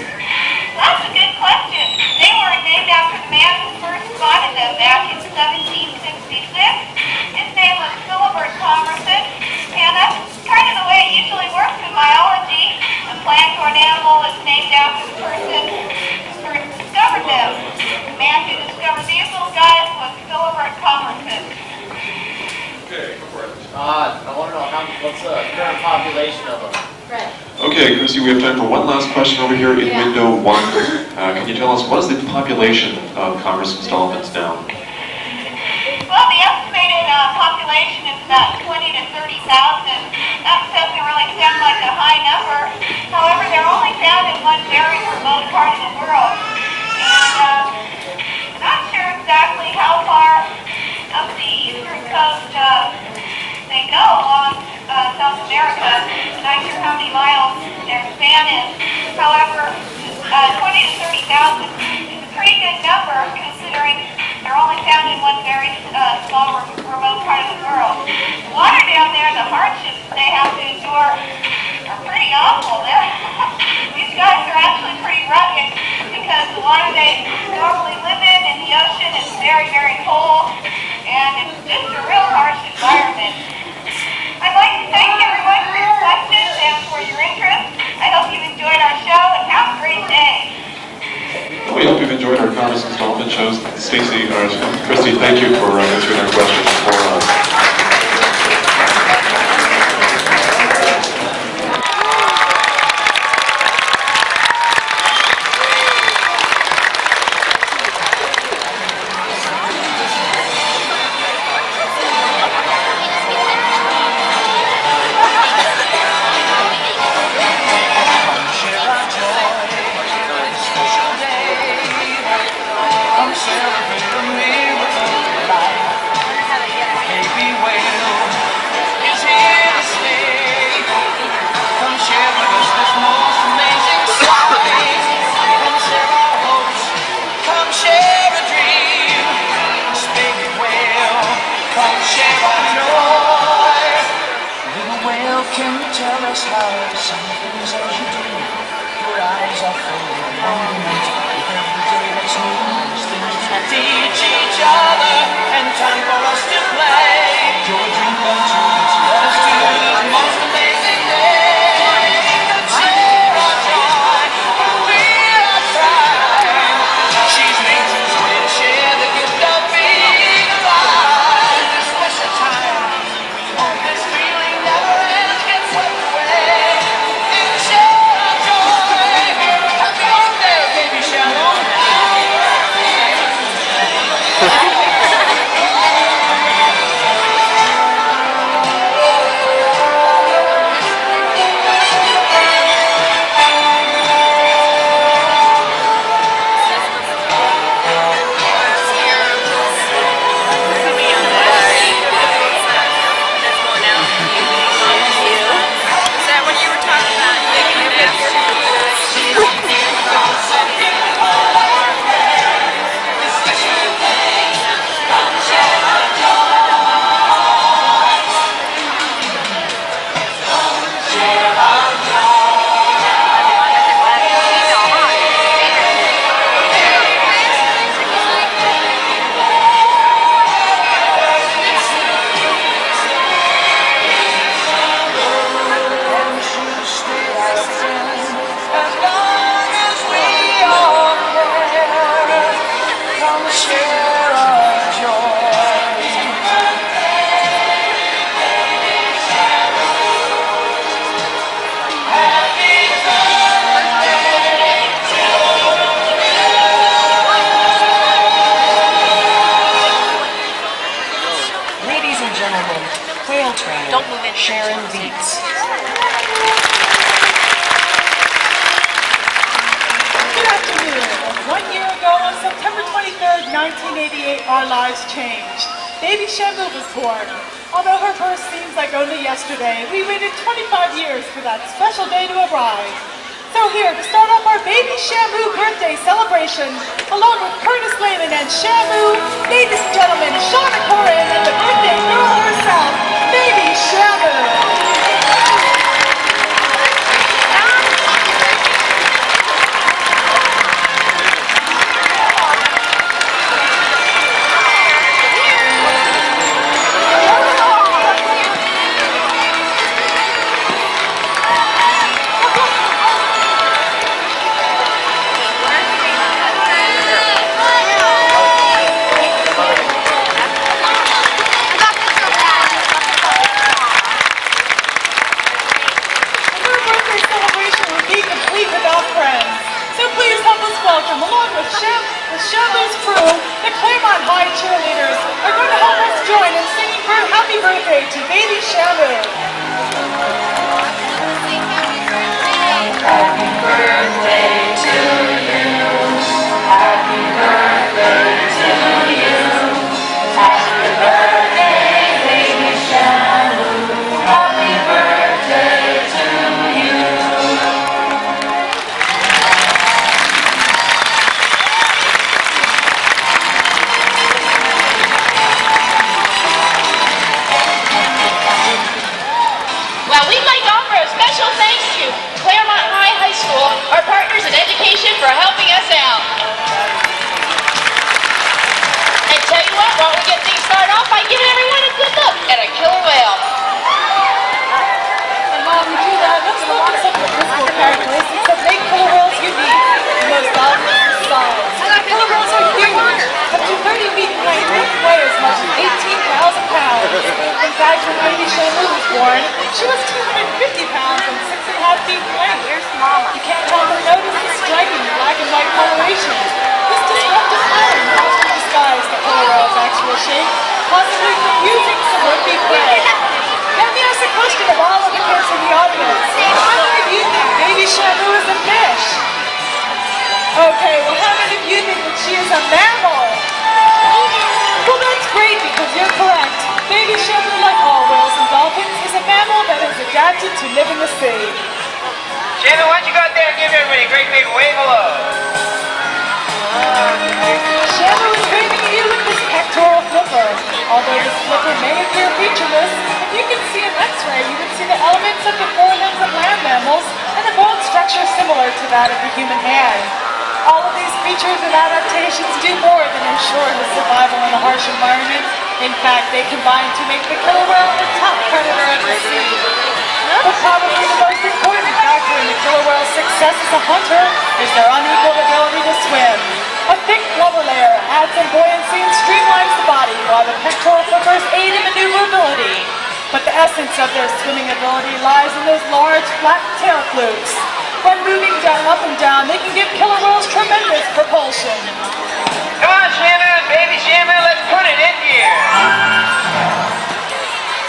[SPEAKER 4] That's a good question. They were named after the man who first spotted them back in 1766. His name was Philibert Commerson, and that's kind of the way it usually works in biology. A plant or an animal is named after the person who first discovered them. The man who discovered these little guys was Philibert Commerson.
[SPEAKER 5] I want to know what's the current population of them?
[SPEAKER 10] Okay, Christy, we have time for one last question over here in window 1. Can you tell us what is the population of Commerson's dolphins now?
[SPEAKER 4] Well, the estimated population is about 20 to 30,000. That doesn't really sound like a high number. However, they're only found in one very remote part of the world. And not sure exactly how far up the eastern coast they go along South America. Not sure how many miles their span is. However, 20 to 30,000 is a pretty good number considering they're only found in one very small, remote part of the world. The water down there, the hardships they have to endure are pretty awful. These guys are actually pretty rugged because the water they normally live in the ocean is very, very cold, and it's just a real harsh environment. I'd like to thank everyone for your questions and for your interest. I hope you've enjoyed our show, and have a great day.
[SPEAKER 10] We hope you've enjoyed our Commerson's Dolphin shows. Christy, thank you for answering our questions for us.
[SPEAKER 3] Tell us how some things as you do. Your eyes are full of wonderment. Every day that's new, things to teach each other, and time for us to play. Your dream come true, let us do the most amazing day. Let's share our joy, for we are trying. She's nature's way to share the gift of being alive. This special time, we hope this feeling never ends. Get swept away and share our joy. Happy birthday, baby Shamu.
[SPEAKER 7] Sharon Dietz.
[SPEAKER 11] Good afternoon. 1 year ago, on September 23rd, 1988, our lives changed. Baby Shamu was born. Although her birth seems like only yesterday, we waited 25 years for that special day to arrive. So here, to start off our Baby Shamu birthday celebration, along with Curtis Lehman and Shamu, ladies and gentlemen, Shauna Corin and the birthday girl herself, Baby Shamu. Welcome, along with Shamu's crew, the Claremont High cheerleaders are going to help us join in singing happy birthday to Baby Shamu. Happy birthday to you. Happy birthday to you. Happy birthday, Baby Shamu. Happy birthday to you.
[SPEAKER 12] Well, we'd like to offer a special thanks to Claremont High School, our partners in education, for helping us out. And tell you what, while we get things started off by giving everyone a good look at a killer whale.
[SPEAKER 11] And while we do that, let's look at some of the physical characteristics that make killer whales unique. The most obvious is size. Killer whales are huge, up to 30 feet in length, and weigh as much as 18,000 pounds. In fact, when Baby Shamu was born, she was 250 pounds and 6.5 feet in length. You can't help but notice the striking black and white coloration. This disruptive pattern helps to disguise the killer whale's actual shape, possibly confusing some would-be prey. Let me ask a question of all of the kids in the audience. How many of you think Baby Shamu is a fish? Okay, well how many of you think that she is a mammal? Well, that's great because you're correct. Baby Shamu, like all whales and dolphins, is a mammal that is adapted to live in the sea.
[SPEAKER 6] Shamu, why don't you go out there and give everybody a great big wave hello?
[SPEAKER 11] Shamu is waving at you with this pectoral flipper. Although this flipper may appear featureless, if you can see an X-ray, you can see the elements of the forelimbs of land mammals and a bone structure similar to that of the human hand. All of these features and adaptations do more than ensure his survival in a harsh environment. In fact, they combine to make the killer whale the top predator of the sea. But probably the most important factor in the killer whale's success as a hunter is their unequal ability to swim. A thick blubber layer adds some buoyancy and streamlines the body, while the pectoral flippers aid in maneuverability. But the essence of their swimming ability lies in those large, flat tail flukes. When moving up and down, they can give killer whales tremendous propulsion.
[SPEAKER 6] Come on, Shamu, Baby Shamu, let's put it in gear.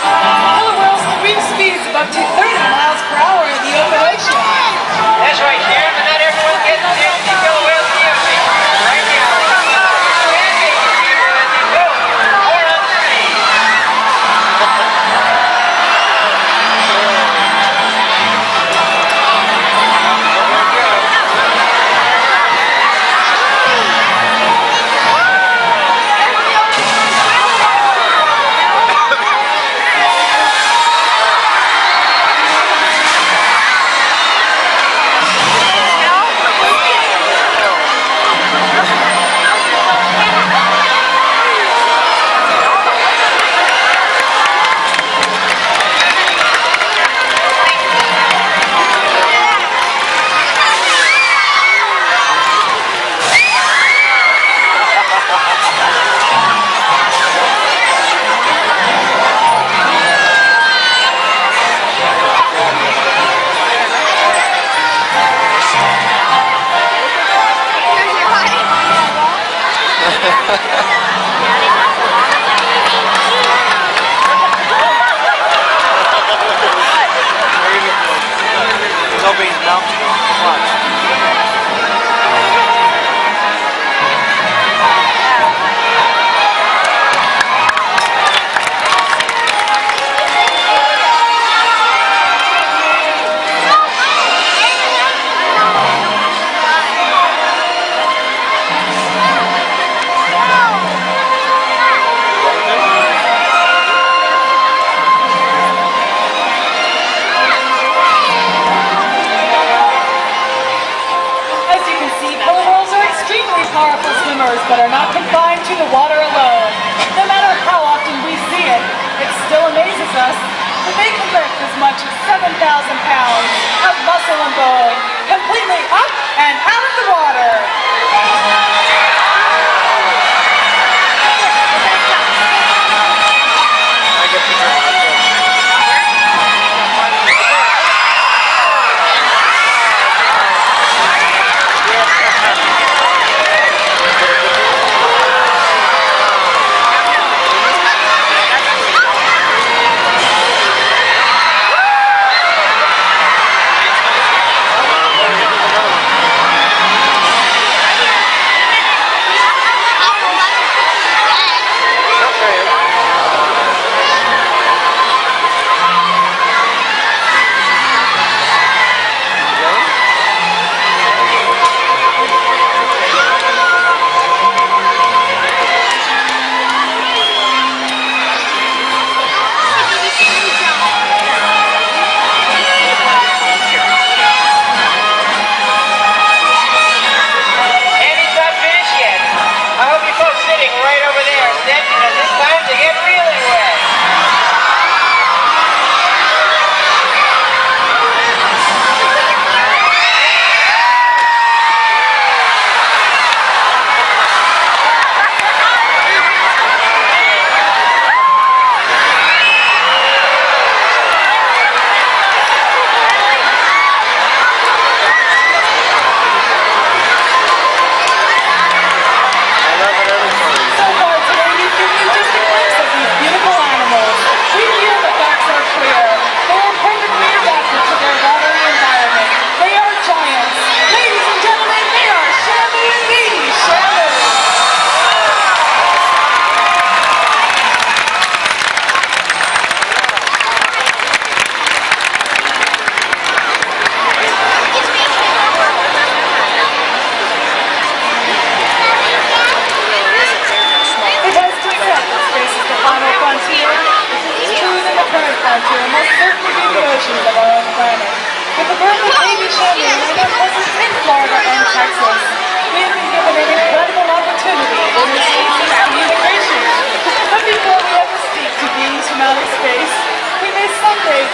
[SPEAKER 11] Killer whales can reach speeds of up to 30 miles per hour in the open ocean.
[SPEAKER 6] That's right, Sharon, but not everyone gets a chance to see killer whales in the ocean. Right now, and Baby Shamu as they both pour on the sea. hoping he's melting. Watch.
[SPEAKER 11] Powerful swimmers, but are not confined to the water alone. No matter how often we see it, it still amazes us that they can lift as much as 7,000 pounds of muscle and bone completely up and out of the water.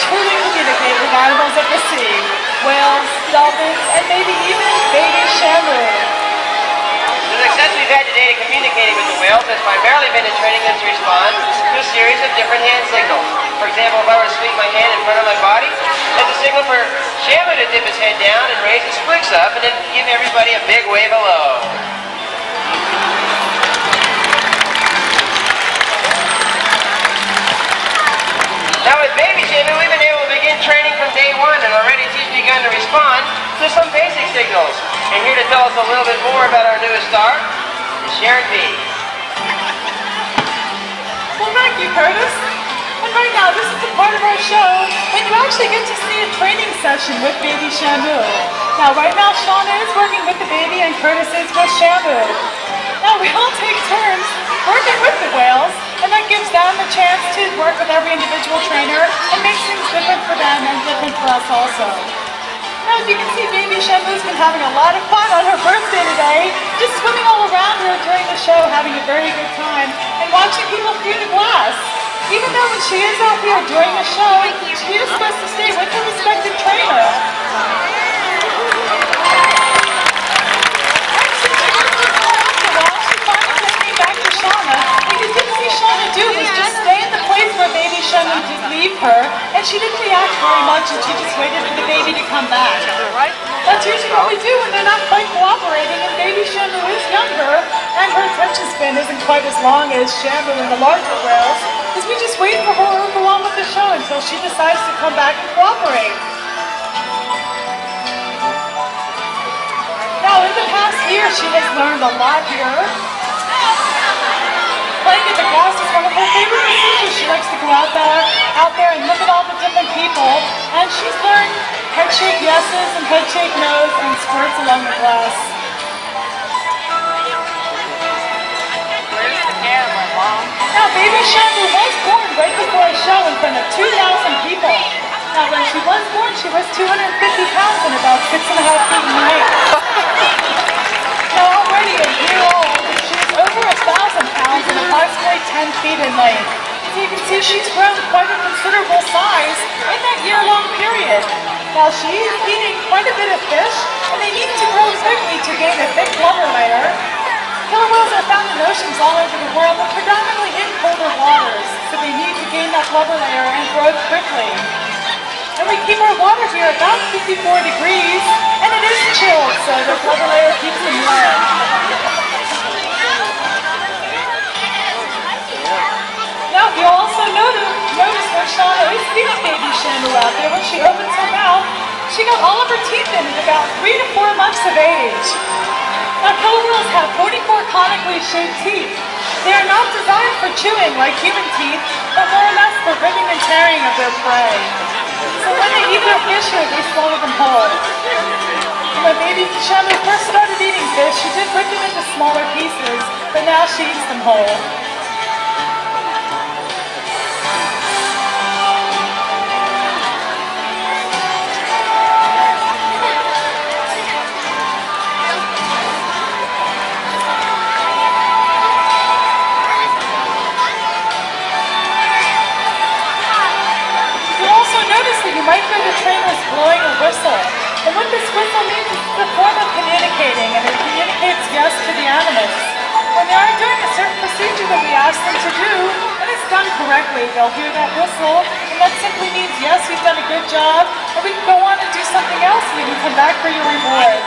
[SPEAKER 11] Truly communicate with animals of the sea, whales, dolphins, and maybe even baby Shamu.
[SPEAKER 6] The success we've had today to communicating with the whales has primarily been in training them to respond to a series of different hand signals. For example, if I were to swing my hand in front of my body, that's a signal for Shamu to dip his head down and raise his flukes up and then give everybody a big wave hello. Now with baby Shamu, we've been able to begin training from day one, and already he's begun to respond to some basic signals. And here to tell us a little bit more about our newest star is Sharon B.
[SPEAKER 11] Well, thank you, Curtis. And right now, this is the part of our show when you actually get to see a training session with baby Shamu. Now, right now, Shauna is working with the baby and Curtis is with Shamu. Now, we all take turns working with the whales, and that gives them a chance to work with every individual trainer and makes things different for them and different for us also. Now, as you can see, baby Shamu's been having a lot of fun on her birthday today, just swimming all around her during the show, having a very good time, and watching people through the glass. Even though when she is out here during the show, she is supposed to stay with her respective trainer. Baby Shamu did leave her, and she didn't react very much, and she just waited for the baby to come back. That's usually what we do when they're not quite cooperating, and baby Shamu is younger, and her attention span isn't quite as long as Shamu and the larger whales, because we just wait for her to go on with the show until she decides to come back and cooperate. Now, in the past year, she has learned a lot here. Playing at the grass is one of her favorite procedures. She likes to go out there and look at all the different people. And she's learned head shake yeses and head shake nos and squirts along the glass.
[SPEAKER 1] Where's the camera, Mom?
[SPEAKER 11] Now, baby Shamu was born right before a show in front of 2,000 people. Now, when she was born, she was 250 pounds and about 6.5 feet in height. Now, already a year old, she is over 1,000 pounds and approximately 10 feet in length. So you can see she's grown quite a considerable size in that year-long period. Now, she is eating quite a bit of fish, and they need to grow quickly to gain a thick blubber layer. Killer whales are found in oceans all over the world, but predominantly in colder waters, so they need to gain that blubber layer and grow quickly. And we keep our water here about 54 degrees, and it is chilled, so the blubber layer keeps them warm. Now, you'll also notice when Shauna is feeding baby Shamu out there, when she opens her mouth, she got all of her teeth in at about 3 to 4 months of age. Now, killer whales have 44 conically shaped teeth. They are not designed for chewing like human teeth, but more or less for ripping and tearing of their prey. So when they eat their fish here, they swallow them whole. And when baby Shamu first started eating fish, she did break them into smaller pieces, but now she eats them whole. You might hear the trainers blowing a whistle. And what this whistle means is it's a form of communicating, and it communicates yes to the animals. When they are doing a certain procedure that we ask them to do, and it's done correctly, they'll hear that whistle, and that simply means yes, you've done a good job, and we can go on and do something else, and you can come back for your reward.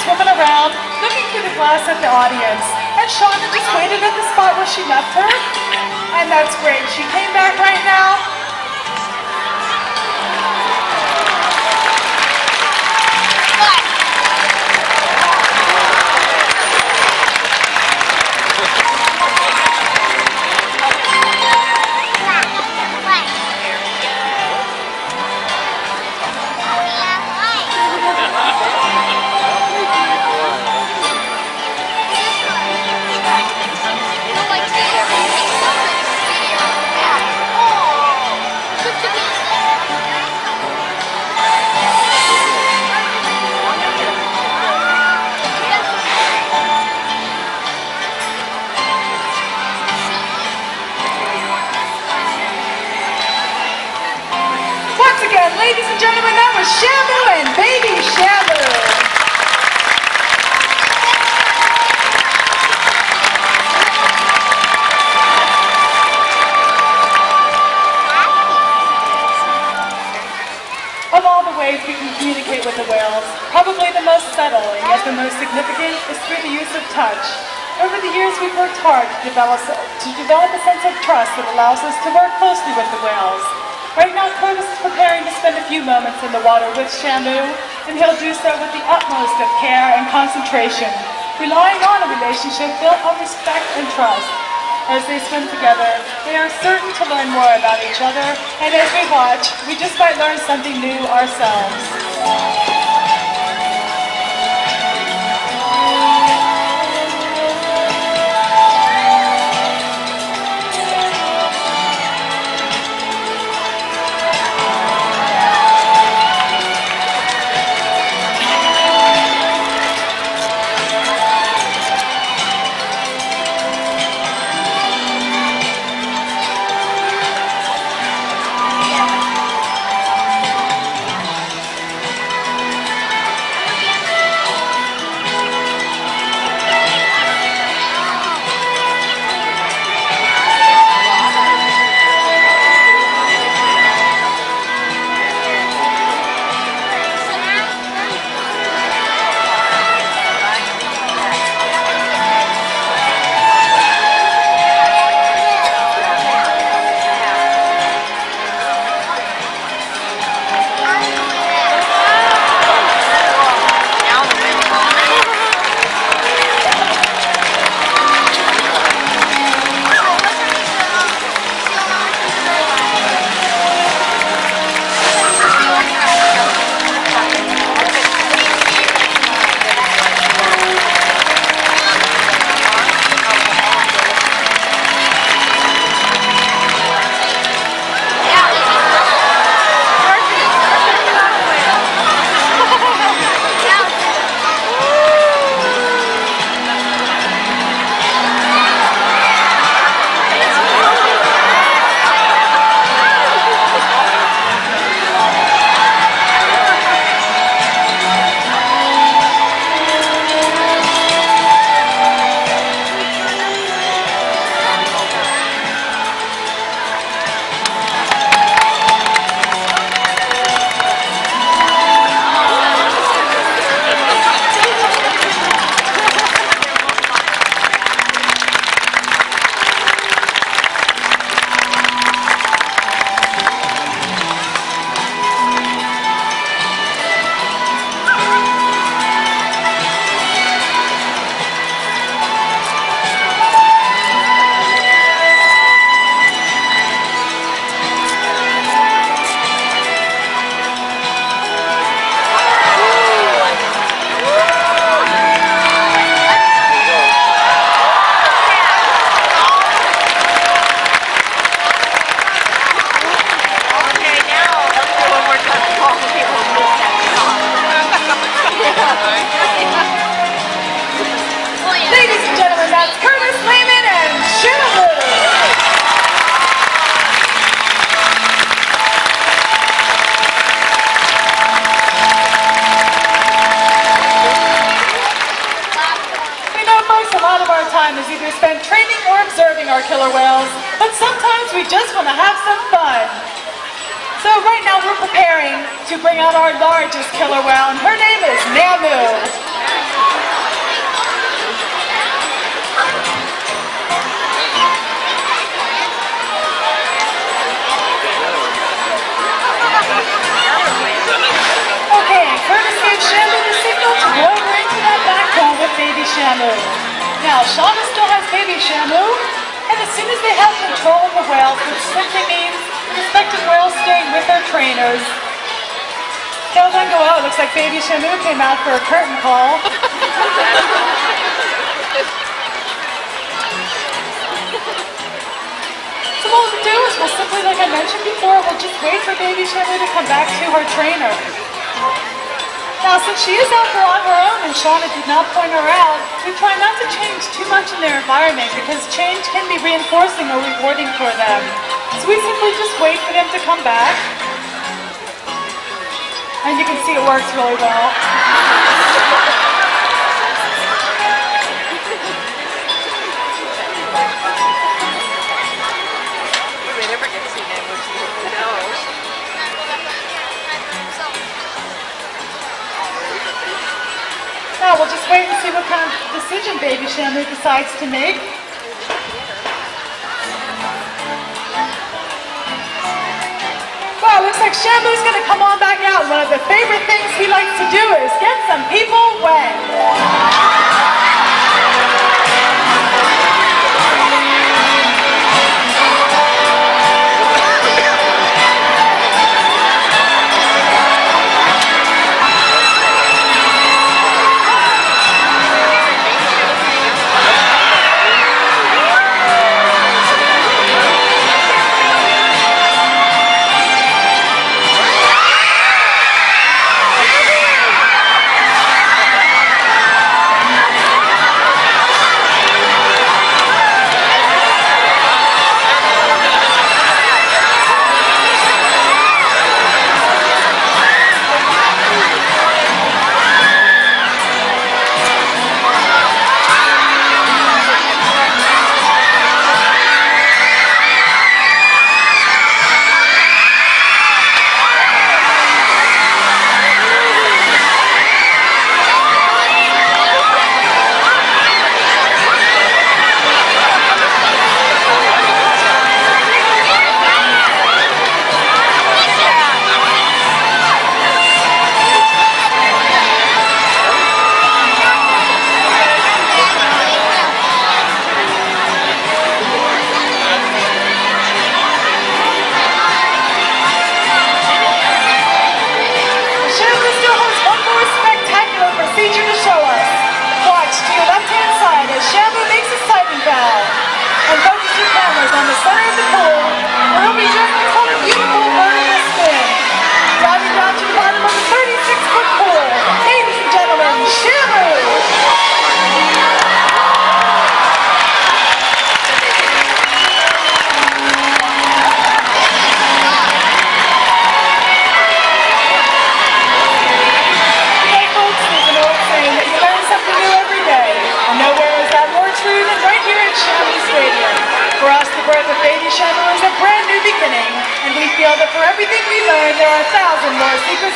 [SPEAKER 11] Swimming around, looking through the glass at the audience. And Shauna just waited at the spot where she left her. And that's great. She came back right now. Ladies and gentlemen, that was Shamu and baby Shamu. Of all the ways we can communicate with the whales, probably the most subtle and yet the most significant is through the use of touch. Over the years, we've worked hard to develop a sense of trust that allows us to work closely with the whales. Right now, Curtis is preparing to spend a few moments in the water with Shamu, and he'll do so with the utmost of care and concentration, relying on a relationship built on respect and trust. As they swim together, they are certain to learn more about each other, and as we watch, we just might learn something new ourselves. we just want to have some fun. So right now we're preparing to bring out our largest killer whale, and her name is Shamu. Okay, courtesy of Shamu, the signal to go over into that back hole with baby Shamu. Now, Shamu still has baby Shamu, and as soon as they have control of the whales, which simply means the respective whales staying with their trainers. Tail done go out, looks like baby Shamu came out for a curtain call. So what we'll do is we'll simply, like I mentioned before, we'll just wait for baby Shamu to come back to her trainer. Now, since she is out there on her own and Shauna did not point her out, we try not to change too much in their environment because change can be reinforcing or rewarding for them. So we simply just wait for them to come back. And you can see it works really well.
[SPEAKER 1] We never get to see them, which who knows.
[SPEAKER 11] Now we'll just wait and see what kind of decision baby Shamu decides to make. Well, looks like Shamu's going to come on back out. One of the favorite things he likes to do is get some people wet.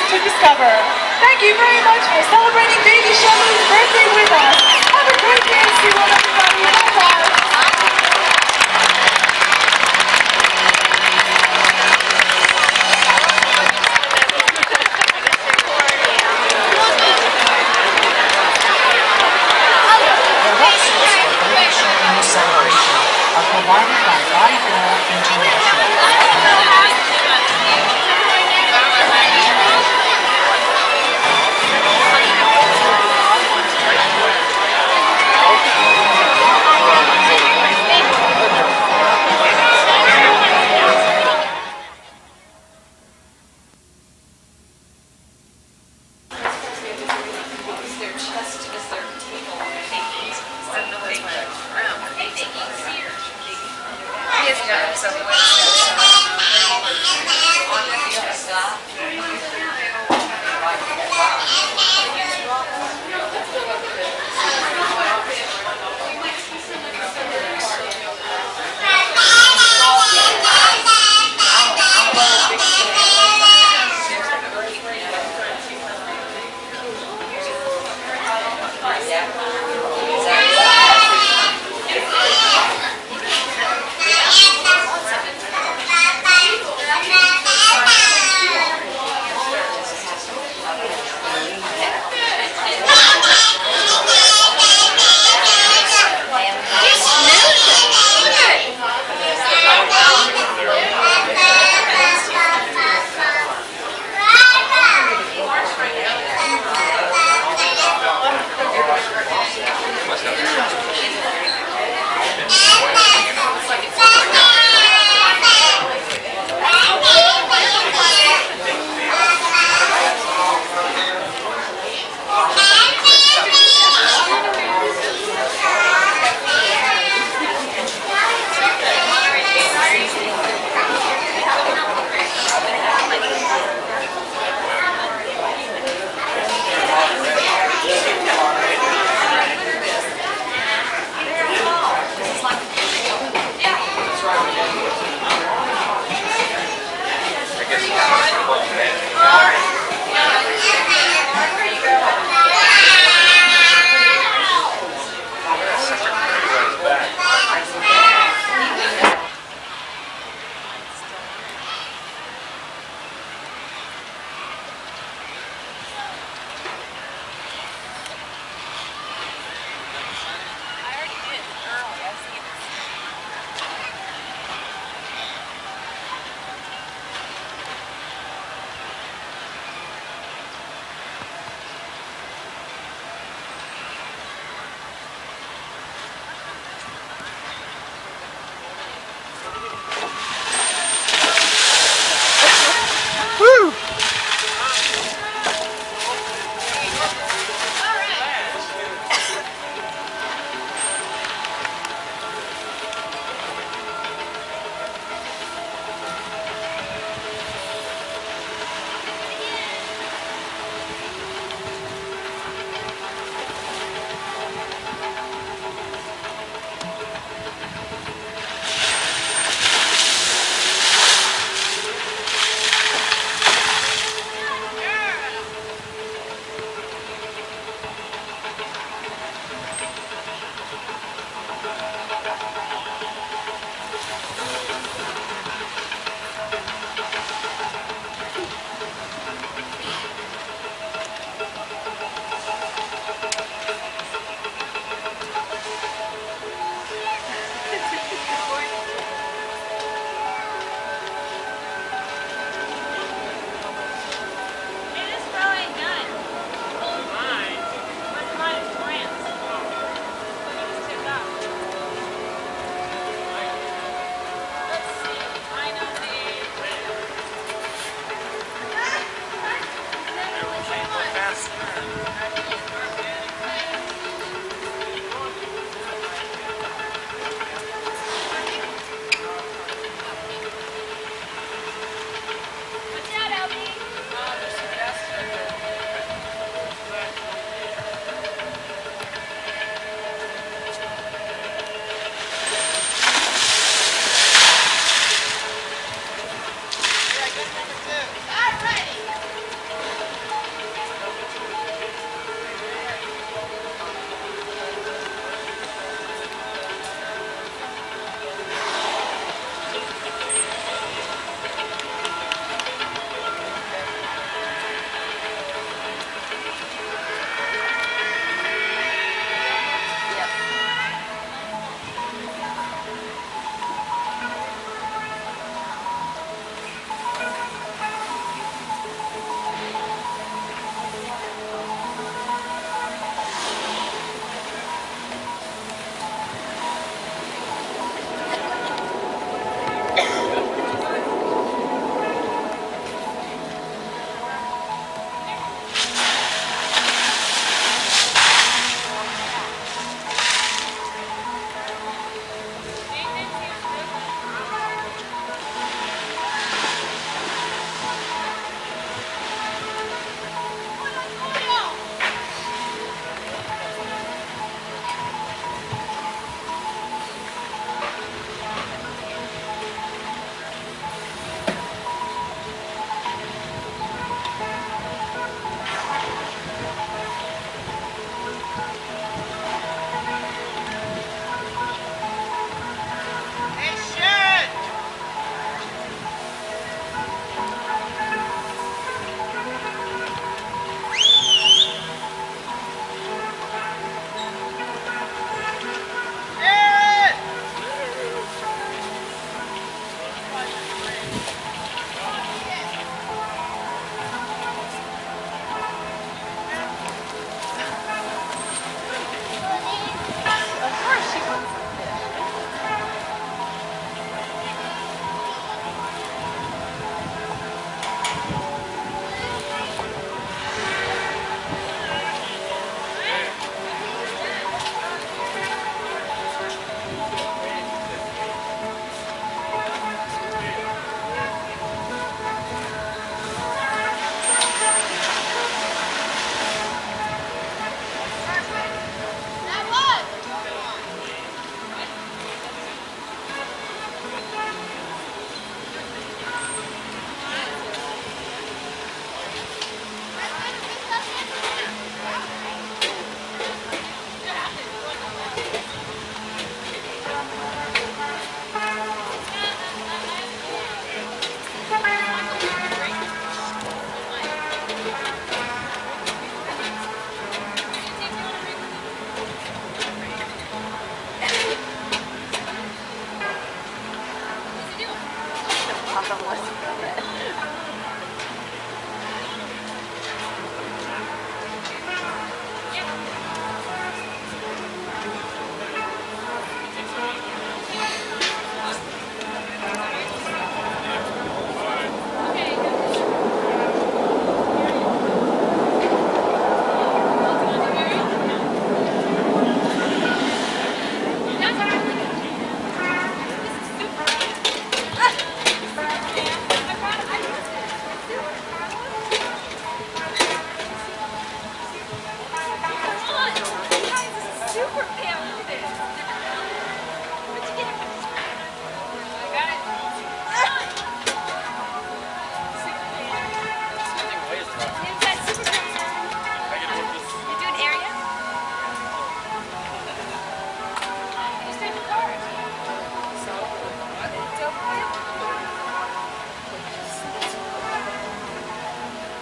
[SPEAKER 11] To discover. Thank you very much for celebrating baby Shamu's birthday with us. Have a great day. See you everybody. Bye-bye.
[SPEAKER 7] The lessons for Baby Shamu's celebration are provided by Bodybuilder International.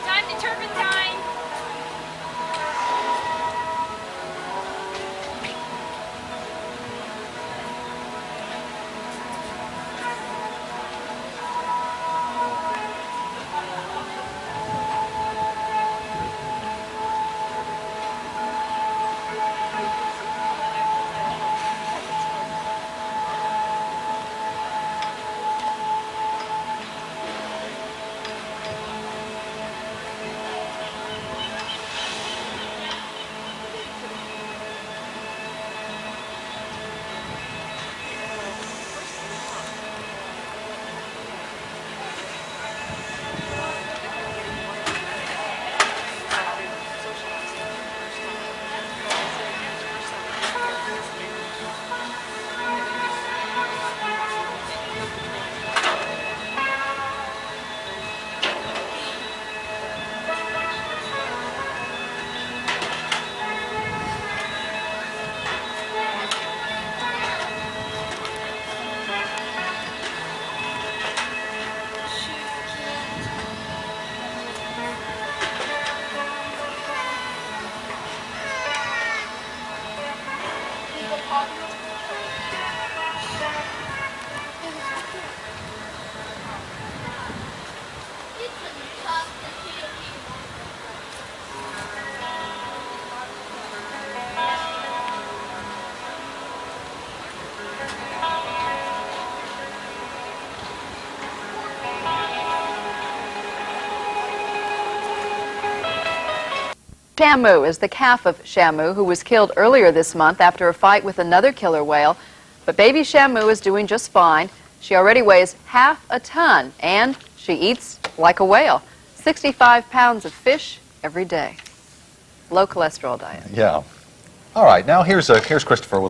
[SPEAKER 12] Time to turpentine.
[SPEAKER 13] Shamu is the calf of Shamu, who was killed earlier this month after a fight with another killer whale. But baby Shamu is doing just fine. She already weighs half a ton, and she eats like a whale. 65 pounds of fish every day. Low cholesterol diet.
[SPEAKER 14] Yeah. All right, now here's Christopher with